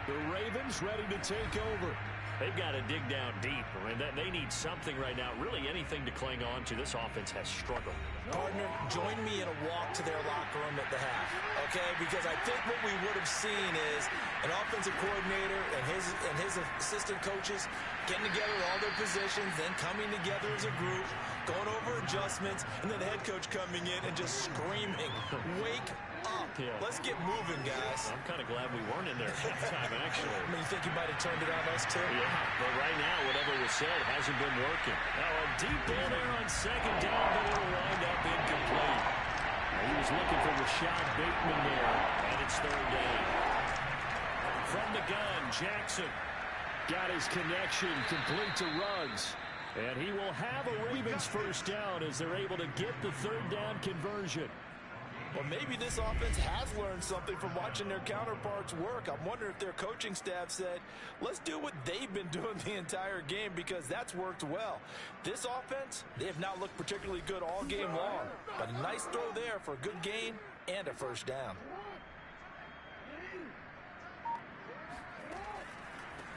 B: The Ravens ready to take over. They've got to dig down deep. I mean, they need something right now, really anything to cling on to. This offense has struggled.
C: Partner, join me in a walk to their locker room at the half, okay? Because I think what we would have seen is an offensive coordinator and his assistant coaches getting together all their positions, then coming together as a group, going over adjustments, and then the head coach coming in and just screaming, wake up. Yeah. Let's get moving, guys.
B: I'm kind of glad we weren't in there at halftime, actually.
C: I mean, you think he might have turned it on us, too?
B: Yeah, but right now, whatever was said hasn't been working. Now, a deep ball there on second down, but it'll wind up incomplete. He was looking for Rashad Bateman there, and it's 3rd down. From the gun, Jackson got his connection complete to Ruggs. And he will have a Ravens first down as they're able to get the 3rd down conversion.
C: Well, maybe this offense has learned something from watching their counterparts work. I'm wondering if their coaching staff said, let's do what they've been doing the entire game, because that's worked well. This offense, they have not looked particularly good all game long, but a nice throw there for a good gain and a first down.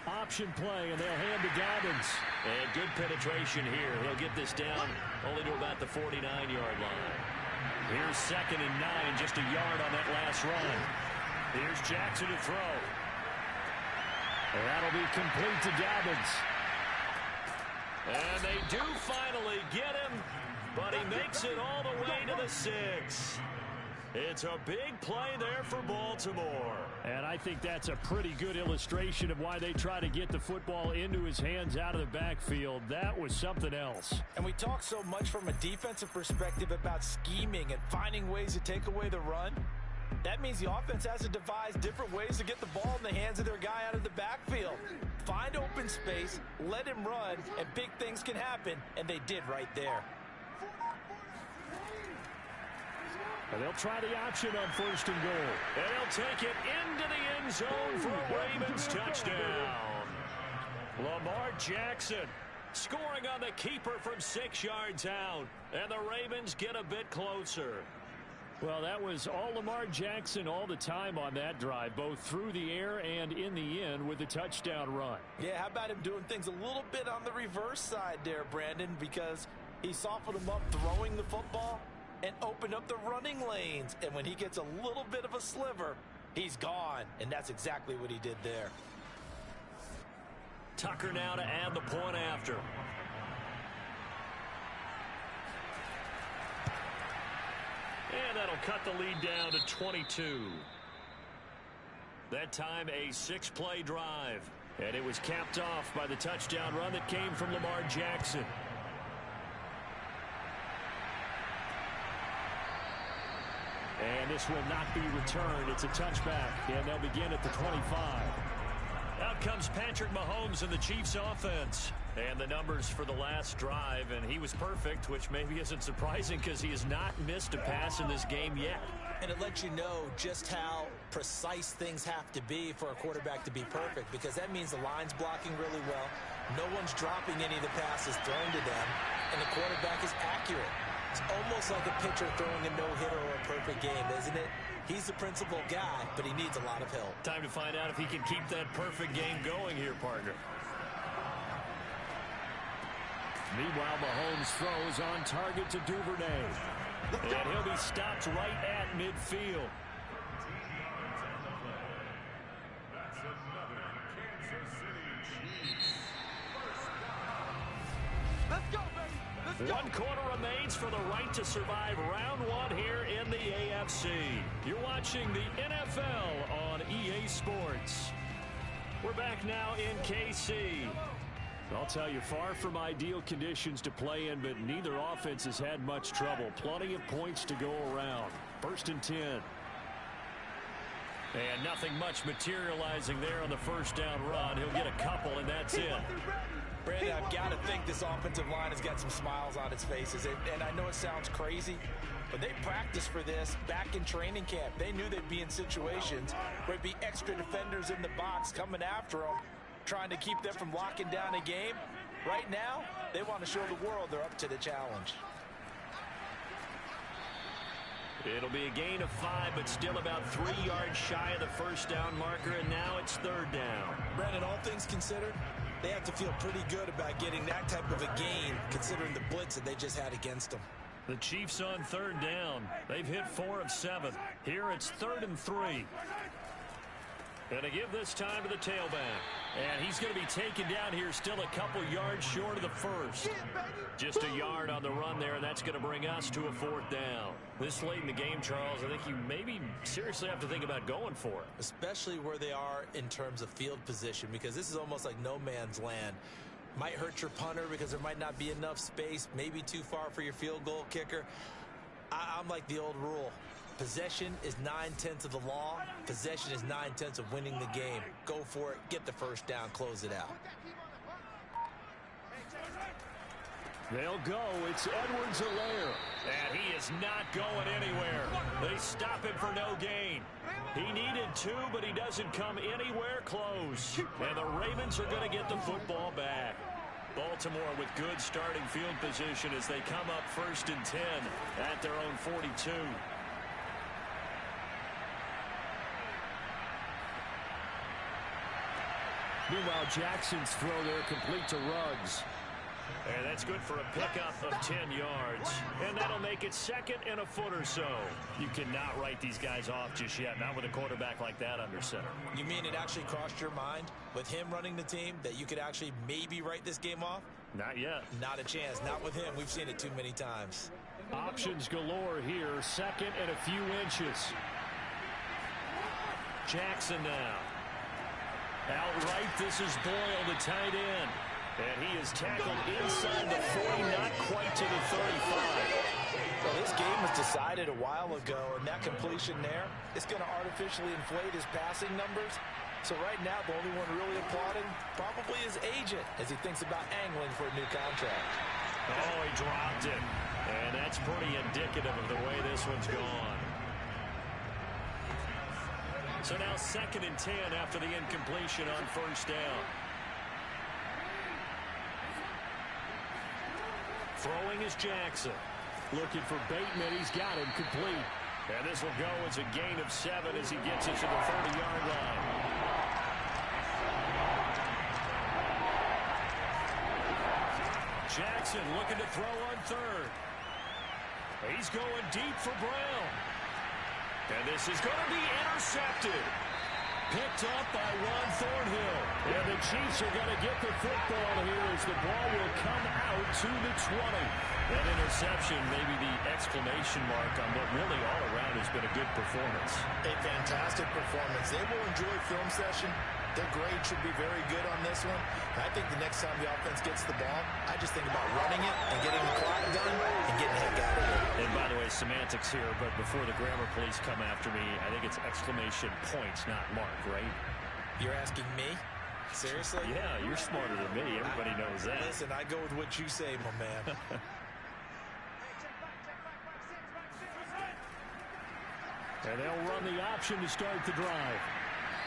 B: Option play, and they'll hand to Dobbins. And good penetration here. He'll get this down only to about the 49-yard line. Here's 2nd and 9, just a yard on that last run. Here's Jackson to throw. And that'll be complete to Dobbins. And they do finally get him, but he makes it all the way to the 6. It's a big play there for Baltimore. And I think that's a pretty good illustration of why they try to get the football into his hands out of the backfield. That was something else.
C: And we talk so much from a defensive perspective about scheming and finding ways to take away the run. That means the offense has to devise different ways to get the ball in the hands of their guy out of the backfield. Find open space, let him run, and big things can happen, and they did right there.
B: And they'll try the option on 1st and goal. And they'll take it into the end zone for a Ravens touchdown. Lamar Jackson scoring on the keeper from 6 yards out. And the Ravens get a bit closer. Well, that was all Lamar Jackson all the time on that drive, both through the air and in the end with the touchdown run.
C: Yeah, how about him doing things a little bit on the reverse side there, Brandon, because he softened him up throwing the football. and open up the running lanes. And when he gets a little bit of a sliver, he's gone. And that's exactly what he did there.
B: Tucker now to add the point after. And that'll cut the lead down to 22. That time a 6-play drive. And it was capped off by the touchdown run that came from Lamar Jackson. And this will not be returned. It's a touchback, and they'll begin at the 25. Out comes Patrick Mahomes and the Chiefs offense. And the numbers for the last drive, and he was perfect, which maybe isn't surprising because he has not missed a pass in this game yet.
D: And it lets you know just how precise things have to be for a quarterback to be perfect, because that means the line's blocking really well. No one's dropping any of the passes thrown to them, and the quarterback is accurate. It's almost like a pitcher throwing a no-hitter or a perfect game, isn't it? He's the principal guy, but he needs a lot of help.
B: Time to find out if he can keep that perfect game going here, partner. Meanwhile, Mahomes throws on target to Duvernay. And he'll be stopped right at midfield.
E: Let's go, baby. Let's go.
B: 1 quarter remains for the right to survive round 1 here in the AFC. You're watching the NFL on EA Sports. We're back now in KC. I'll tell you, far from ideal conditions to play in, but neither offense has had much trouble. Plenty of points to go around. 1st and 10. And nothing much materializing there on the first down run. He'll get a couple, and that's it.
C: Brandon, I've got to think this offensive line has got some smiles on its faces. And I know it sounds crazy, but they practiced for this back in training camp. They knew they'd be in situations where there'd be extra defenders in the box coming after them, trying to keep them from locking down a game. Right now, they want to show the world they're up to the challenge.
B: It'll be a gain of 5, but still about 3 yards shy of the first down marker, and now it's 3rd down.
D: Brandon, all things considered, they have to feel pretty good about getting that type of a gain, considering the blitz that they just had against them.
B: The Chiefs on 3rd down. They've hit 4 of 7. Here it's 3rd and 3. And to give this time to the tailback. And he's going to be taken down here still a couple yards short of the first. Just a yard on the run there, and that's going to bring us to a 4th down. This late in the game, Charles, I think you maybe seriously have to think about going for it.
D: Especially where they are in terms of field position, because this is almost like no man's land. Might hurt your punter because there might not be enough space, maybe too far for your field goal kicker. I'm like the old rule. Possession is 9/10 of the law. Possession is 9/10 of winning the game. Go for it. Get the first down. Close it out.
B: They'll go. It's Edwards-Helaire. And he is not going anywhere. They stop him for no gain. He needed 2, but he doesn't come anywhere close. And the Ravens are going to get the football back. Baltimore with good starting field position as they come up 1st and 10 at their own 42. Meanwhile, Jackson's throw there complete to Ruggs. And that's good for a pickup of 10 yards. And that'll make it 2nd and a foot or so. You cannot write these guys off just yet, not with a quarterback like that under center.
D: You mean it actually crossed your mind with him running the team that you could actually maybe write this game off?
B: Not yet.
D: Not a chance. Not with him. We've seen it too many times.
B: Options galore here. 2nd and a few inches. Jackson now. Outright, this is Boyle, the tight end. And he is tackled inside the 40, not quite to the 35.
C: Well, this game was decided a while ago, and that completion there is going to artificially inflate his passing numbers. So right now, the only one really applauding probably his agent as he thinks about angling for a new contract.
B: Oh, he dropped it. And that's pretty indicative of the way this one's gone. So now 2nd and 10 after the incompletion on 1st down. Throwing is Jackson. Looking for Bateman. He's got him complete. And this will go as a gain of 7 as he gets it to the 30-yard line. Jackson looking to throw on 3rd. He's going deep for Brown. And this is going to be intercepted. Picked up by Ron Thornhill. And the Chiefs are going to get the football here as the ball will come out to the 20. That interception, maybe the exclamation mark on what really all around has been a good performance.
C: A fantastic performance. They will enjoy film session. Their grade should be very good on this one. And I think the next time the offense gets the ball, I just think about running it and getting the clock done and getting the heck out of it.
B: And by the way, semantics here, but before the grammar police come after me, I think it's exclamation points, not mark, right?
C: You're asking me? Seriously?
B: Yeah, you're smarter than me. Everybody knows that.
C: Listen, I go with what you say, my man.
B: And they'll run the option to start the drive.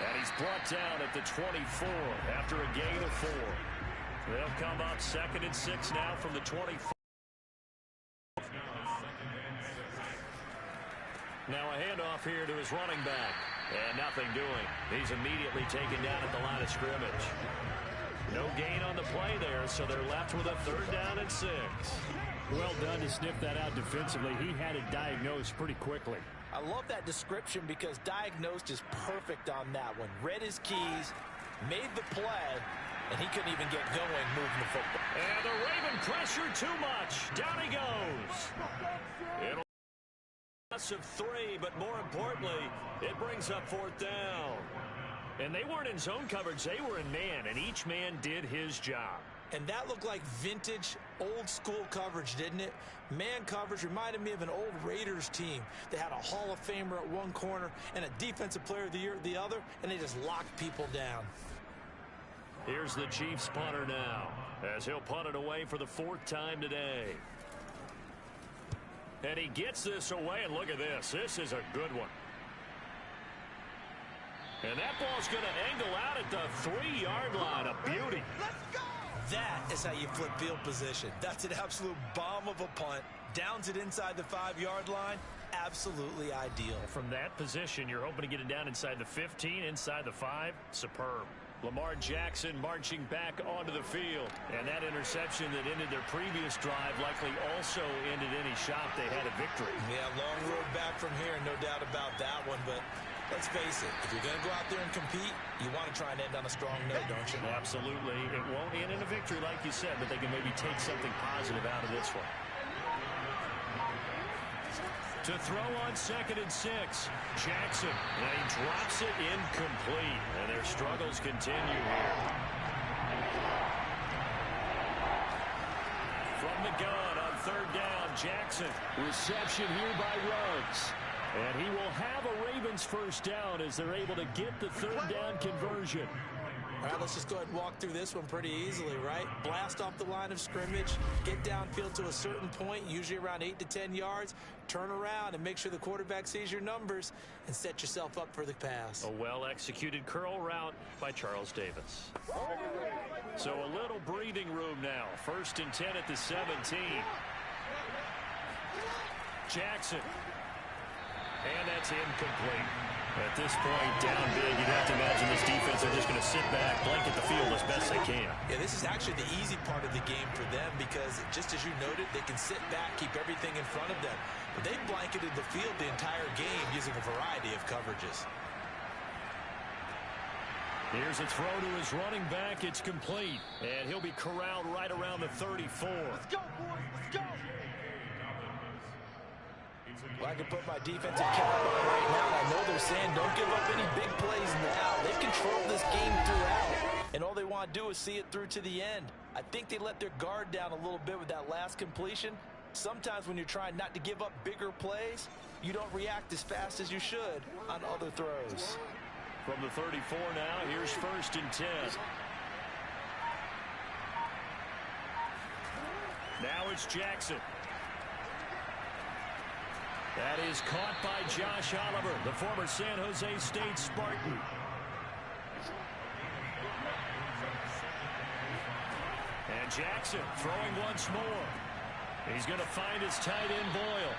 B: And he's brought down at the 24 after a gain of 4. They'll come up 2nd and 6 now from the 24. Now a handoff here to his running back. And nothing doing. He's immediately taken down at the line of scrimmage. No gain on the play there, so they're left with a 3rd down and 6. Well done to sniff that out defensively. He had it diagnosed pretty quickly.
D: I love that description because diagnosed is perfect on that one. Read his keys, made the play, and he couldn't even get going moving the football.
B: And the Raven pressure too much. Down he goes. It'll be a loss of 3, but more importantly, it brings up 4th down. And they weren't in zone coverage. They were in man, and each man did his job.
D: And that looked like vintage, old-school coverage, didn't it? Man coverage reminded me of an old Raiders team. They had a Hall of Famer at one corner and a Defensive Player of the Year at the other, and they just locked people down.
B: Here's the Chiefs punter now, as he'll punt it away for the 4th time today. And he gets this away, and look at this. This is a good one. And that ball's going to angle out at the 3-yard line. A beauty.
D: Let's go! That is how you flip field position. That's an absolute bomb of a punt. Downs it inside the 5-yard line. Absolutely ideal.
B: From that position, you're hoping to get it down inside the 15, inside the 5. Superb. Lamar Jackson marching back onto the field. And that interception that ended their previous drive likely also ended any shot they had a victory.
D: Yeah, long road back from here, no doubt about that one. But let's face it, if you're going to go out there and compete, you want to try and end on a strong note, don't you?
B: Absolutely. It won't end in a victory like you said, but they can maybe take something positive out of this one. To throw on 2nd and 6. Jackson, and he drops it incomplete. And their struggles continue here. From the gun on 3rd down, Jackson. Reception here by Ruggs. And he will have a Ravens 1st down as they're able to get the 3rd down conversion.
D: All right, let's just go ahead and walk through this one pretty easily, right? Blast off the line of scrimmage, get downfield to a certain point, usually around 8 to 10 yards, turn around and make sure the quarterback sees your numbers and set yourself up for the pass.
B: A well-executed curl route by Charles Davis. So a little breathing room now. 1st and 10 at the 17. Jackson. And that's incomplete. At this point, down big, you'd have to imagine this defense are just going to sit back, blanket the field as best they can.
D: Yeah, this is actually the easy part of the game for them because, just as you noted, they can sit back, keep everything in front of them. But they blanketed the field the entire game using a variety of coverages.
B: Here's a throw to his running back. It's complete. And he'll be corralled right around the 34.
E: Let's go, boys. Let's go.
D: Well, I can put my defensive cap on right now. I know they're saying don't give up any big plays now. They've controlled this game throughout, and all they want to do is see it through to the end. I think they let their guard down a little bit with that last completion. Sometimes when you're trying not to give up bigger plays, you don't react as fast as you should on other throws.
B: From the 34 now, here's 1st and 10. Now it's Jackson. That is caught by Josh Oliver, the former San Jose State Spartan. And Jackson throwing once more. He's going to find his tight end Boyle.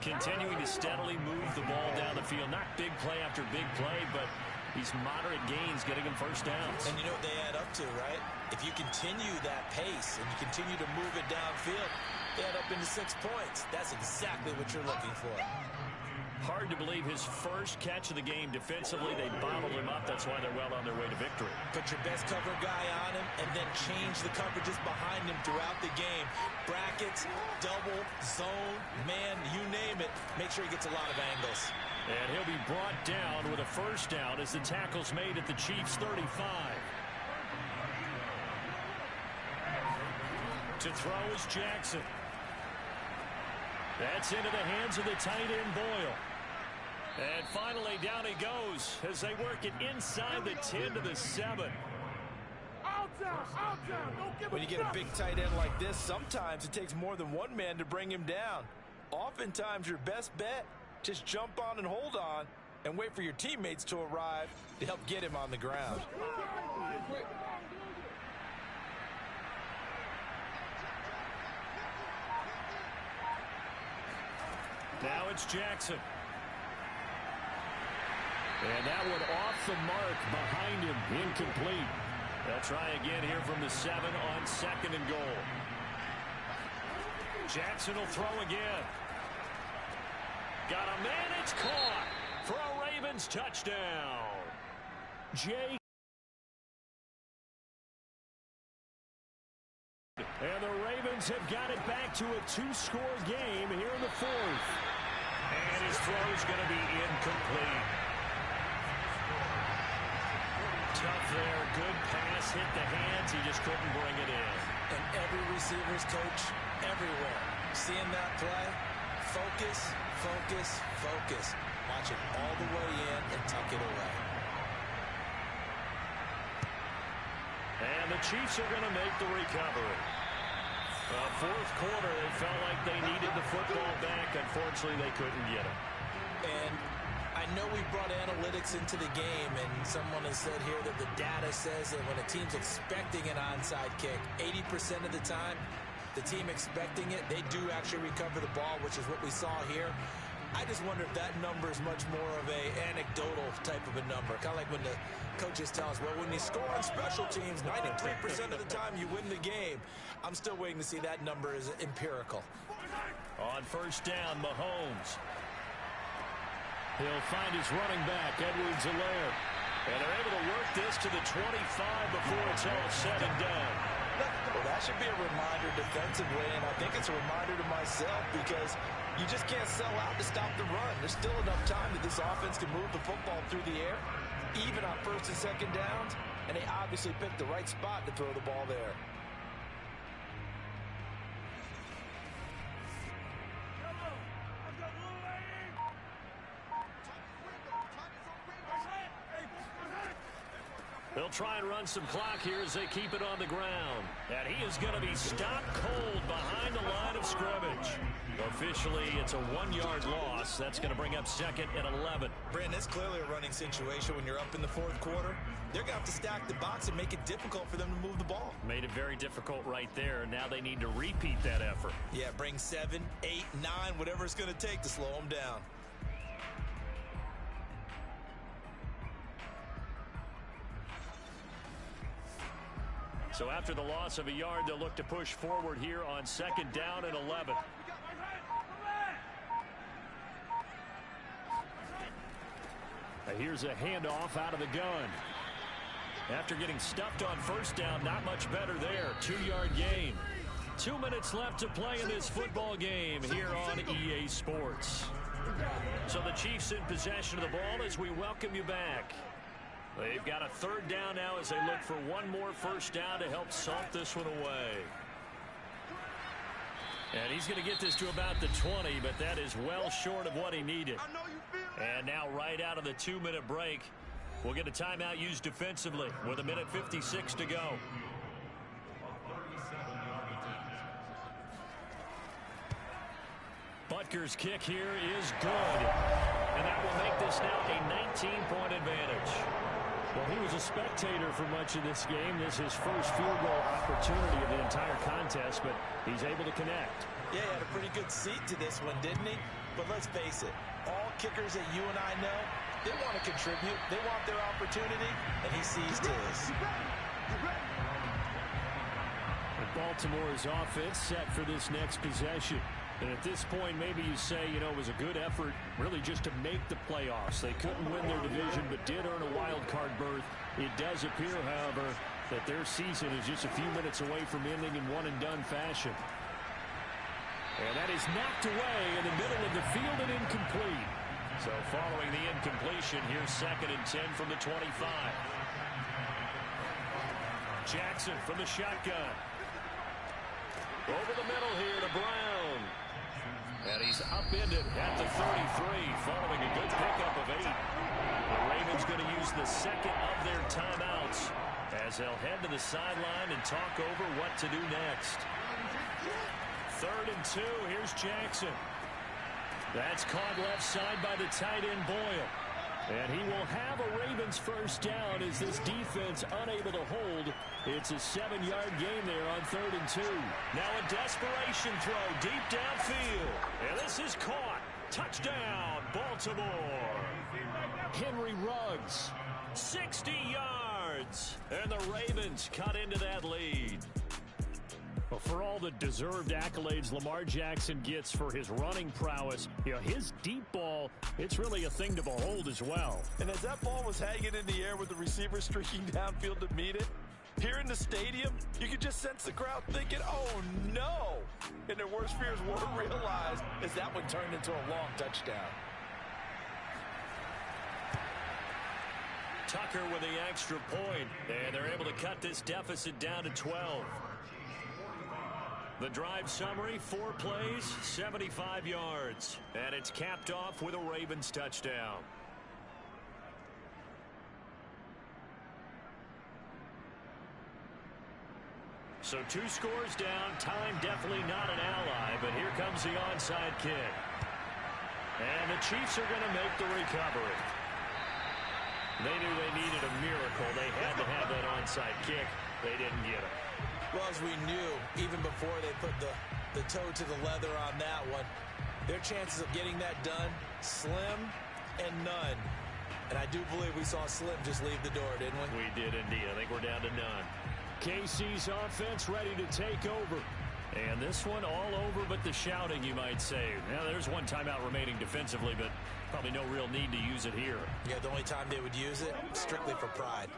B: Continuing to steadily move the ball down the field. Not big play after big play, but These moderate gains getting him first downs.
C: And you know what they add up to, right? If you continue that pace and you continue to move it downfield, they add up into 6 points. That's exactly what you're looking for.
B: Hard to believe his first catch of the game defensively. They bottled him up. That's why they're well on their way to victory.
C: Put your best cover guy on him and then change the coverages behind him throughout the game. Brackets, double, zone, man, you name it. Make sure he gets a lot of angles.
B: And he'll be brought down with a first down as the tackle's made at the Chiefs' 35. To throw is Jackson. That's into the hands of the tight end Boyle. And finally down he goes as they work it inside the 10 to the 7.
C: When you get a big tight end like this, sometimes it takes more than one man to bring him down. Oftentimes your best bet, just jump on and hold on and wait for your teammates to arrive to help get him on the ground.
B: Now it's Jackson. And that one off the mark behind him. Incomplete. They'll try again here from the 7 on 2nd and goal. Jackson will throw again. Got a man, it's caught for a Ravens touchdown. Jay. And the Ravens have got it back to a 2-score game here in the 4th. And his throw is going to be incomplete. Tough there. Good pass. Hit the hands. He just couldn't bring it in.
C: And every receiver's coach everywhere. Seeing that play, focus, focus, focus. Watch it all the way in and tuck it away.
B: And the Chiefs are going to make the recovery. 4th quarter, they felt like they needed the football back. Unfortunately, they couldn't get it.
C: And I know we brought analytics into the game, and someone has said here that the data says that when a team's expecting an onside kick, 80% of the time, the team expecting it, they do actually recover the ball, which is what we saw here. I just wonder if that number is much more of a anecdotal type of a number. Kind of like when the coaches tell us, well, when you score on special teams, 93% of the time you win the game. I'm still waiting to see that number is empirical.
B: On first down, Mahomes. He'll find his running back, Edwards-Helaire. And they're able to work this to the 25 before it's all said and done.
C: Well, that should be a reminder defensively, and I think it's a reminder to myself because you just can't sell out to stop the run. There's still enough time that this offense can move the football through the air, even on 1st and 2nd downs, and they obviously picked the right spot to throw the ball there.
B: They'll try and run some clock here as they keep it on the ground. And he is going to be stopped cold behind the line of scrimmage. Officially, it's a 1-yard loss. That's going to bring up 2nd and 11.
C: Brandon, it's clearly a running situation when you're up in the 4th quarter. They're going to have to stack the box and make it difficult for them to move the ball.
B: Made it very difficult right there. Now they need to repeat that effort.
C: Yeah, bring 7, 8, 9, whatever it's going to take to slow them down.
B: So after the loss of a yard, they'll look to push forward here on 2nd down and 11. Here's a handoff out of the gun. After getting stuffed on first down, not much better there. 2-yard gain. 2 minutes left to play in this football game here on EA Sports. So the Chiefs in possession of the ball as we welcome you back. They've got a 3rd down now as they look for one more first down to help salt this one away. And he's going to get this to about the 20, but that is well short of what he needed. And now right out of the 2-minute break, we'll get a timeout used defensively with 1:56 to go. Butker's kick here is good. And that will make this now a 19-point advantage.
G: Well, he was a spectator for much of this game. This is his first field goal opportunity of the entire contest, but he's able to connect.
C: Yeah, he had a pretty good seat to this one, didn't he? But let's face it, all kickers that you and I know, They want to contribute. They want their opportunity, and he seized his.
G: And Baltimore's offense set for this next possession. And at this point, maybe you say, you know, it was a good effort really just to make the playoffs. They couldn't win their division, but did earn a wild card berth. It does appear, however, that their season is just a few minutes away from ending in one-and-done fashion. And that is knocked away in the middle of the field and incomplete. So following the incompletion, here's 2nd and 10 from the 25. Jackson from the shotgun. Over the middle here to Brown. And he's upended at the 33 following a good pickup of 8. The Ravens going to use the second of their timeouts as they'll head to the sideline and talk over what to do next. 3rd and 2. Here's Jackson. That's caught left side by the tight end Boyle. And he will have a Ravens first down as this defense unable to hold. It's a 7-yard gain there on 3rd and 2. Now a desperation throw deep downfield. And this is caught. Touchdown, Baltimore. Henry Ruggs, 60 yards. And the Ravens cut into that lead. Well, for all the deserved accolades Lamar Jackson gets for his running prowess, you know, his deep ball, it's really a thing to behold as well.
D: And as that ball was hanging in the air with the receiver streaking downfield to meet it, here in the stadium, you could just sense the crowd thinking, oh no! And their worst fears weren't realized as that one turned into a long touchdown.
G: Tucker with the extra point, and they're able to cut this deficit down to 12. The drive summary, 4 plays, 75 yards. And it's capped off with a Ravens touchdown. So 2 scores down. Time definitely not an ally, but here comes the onside kick. And the Chiefs are going to make the recovery. They knew they needed a miracle. They had to have that onside kick. They didn't get it.
C: Well, as we knew, even before they put the toe to the leather on that one, their chances of getting that done, slim and none. And I do believe we saw Slim just leave the door, didn't we?
G: We did indeed. I think we're down to none. KC's offense ready to take over. And this one all over but the shouting, you might say. Now, there's one timeout remaining defensively, but probably no real need to use it here.
C: Yeah, the only time they would use it, strictly for pride.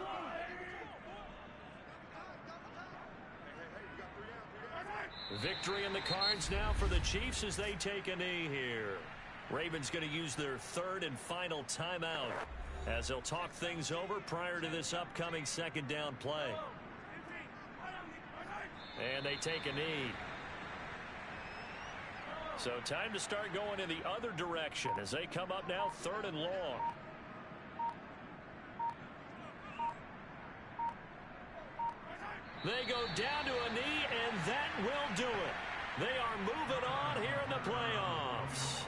G: Victory in the cards now for the Chiefs as they take a knee here. Ravens going to use their 3rd and final timeout as they'll talk things over prior to this upcoming 2nd down play. And they take a knee. So time to start going in the other direction as they come up now 3rd and long. They go down to a knee, and that will do it. They are moving on here in the playoffs.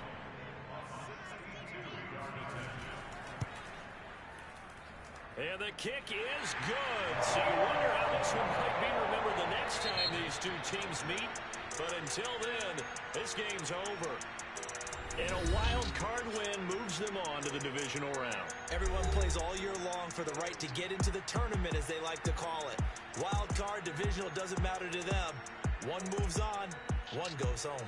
G: And the kick is good. So you wonder how this one might be remembered the next time these two teams meet. But until then, this game's over. And a wild card win moves them on to the divisional round.
C: Everyone plays all year long for the right to get into the tournament, as they like to call it. Wild card, divisional, doesn't matter to them. One moves on, one goes home.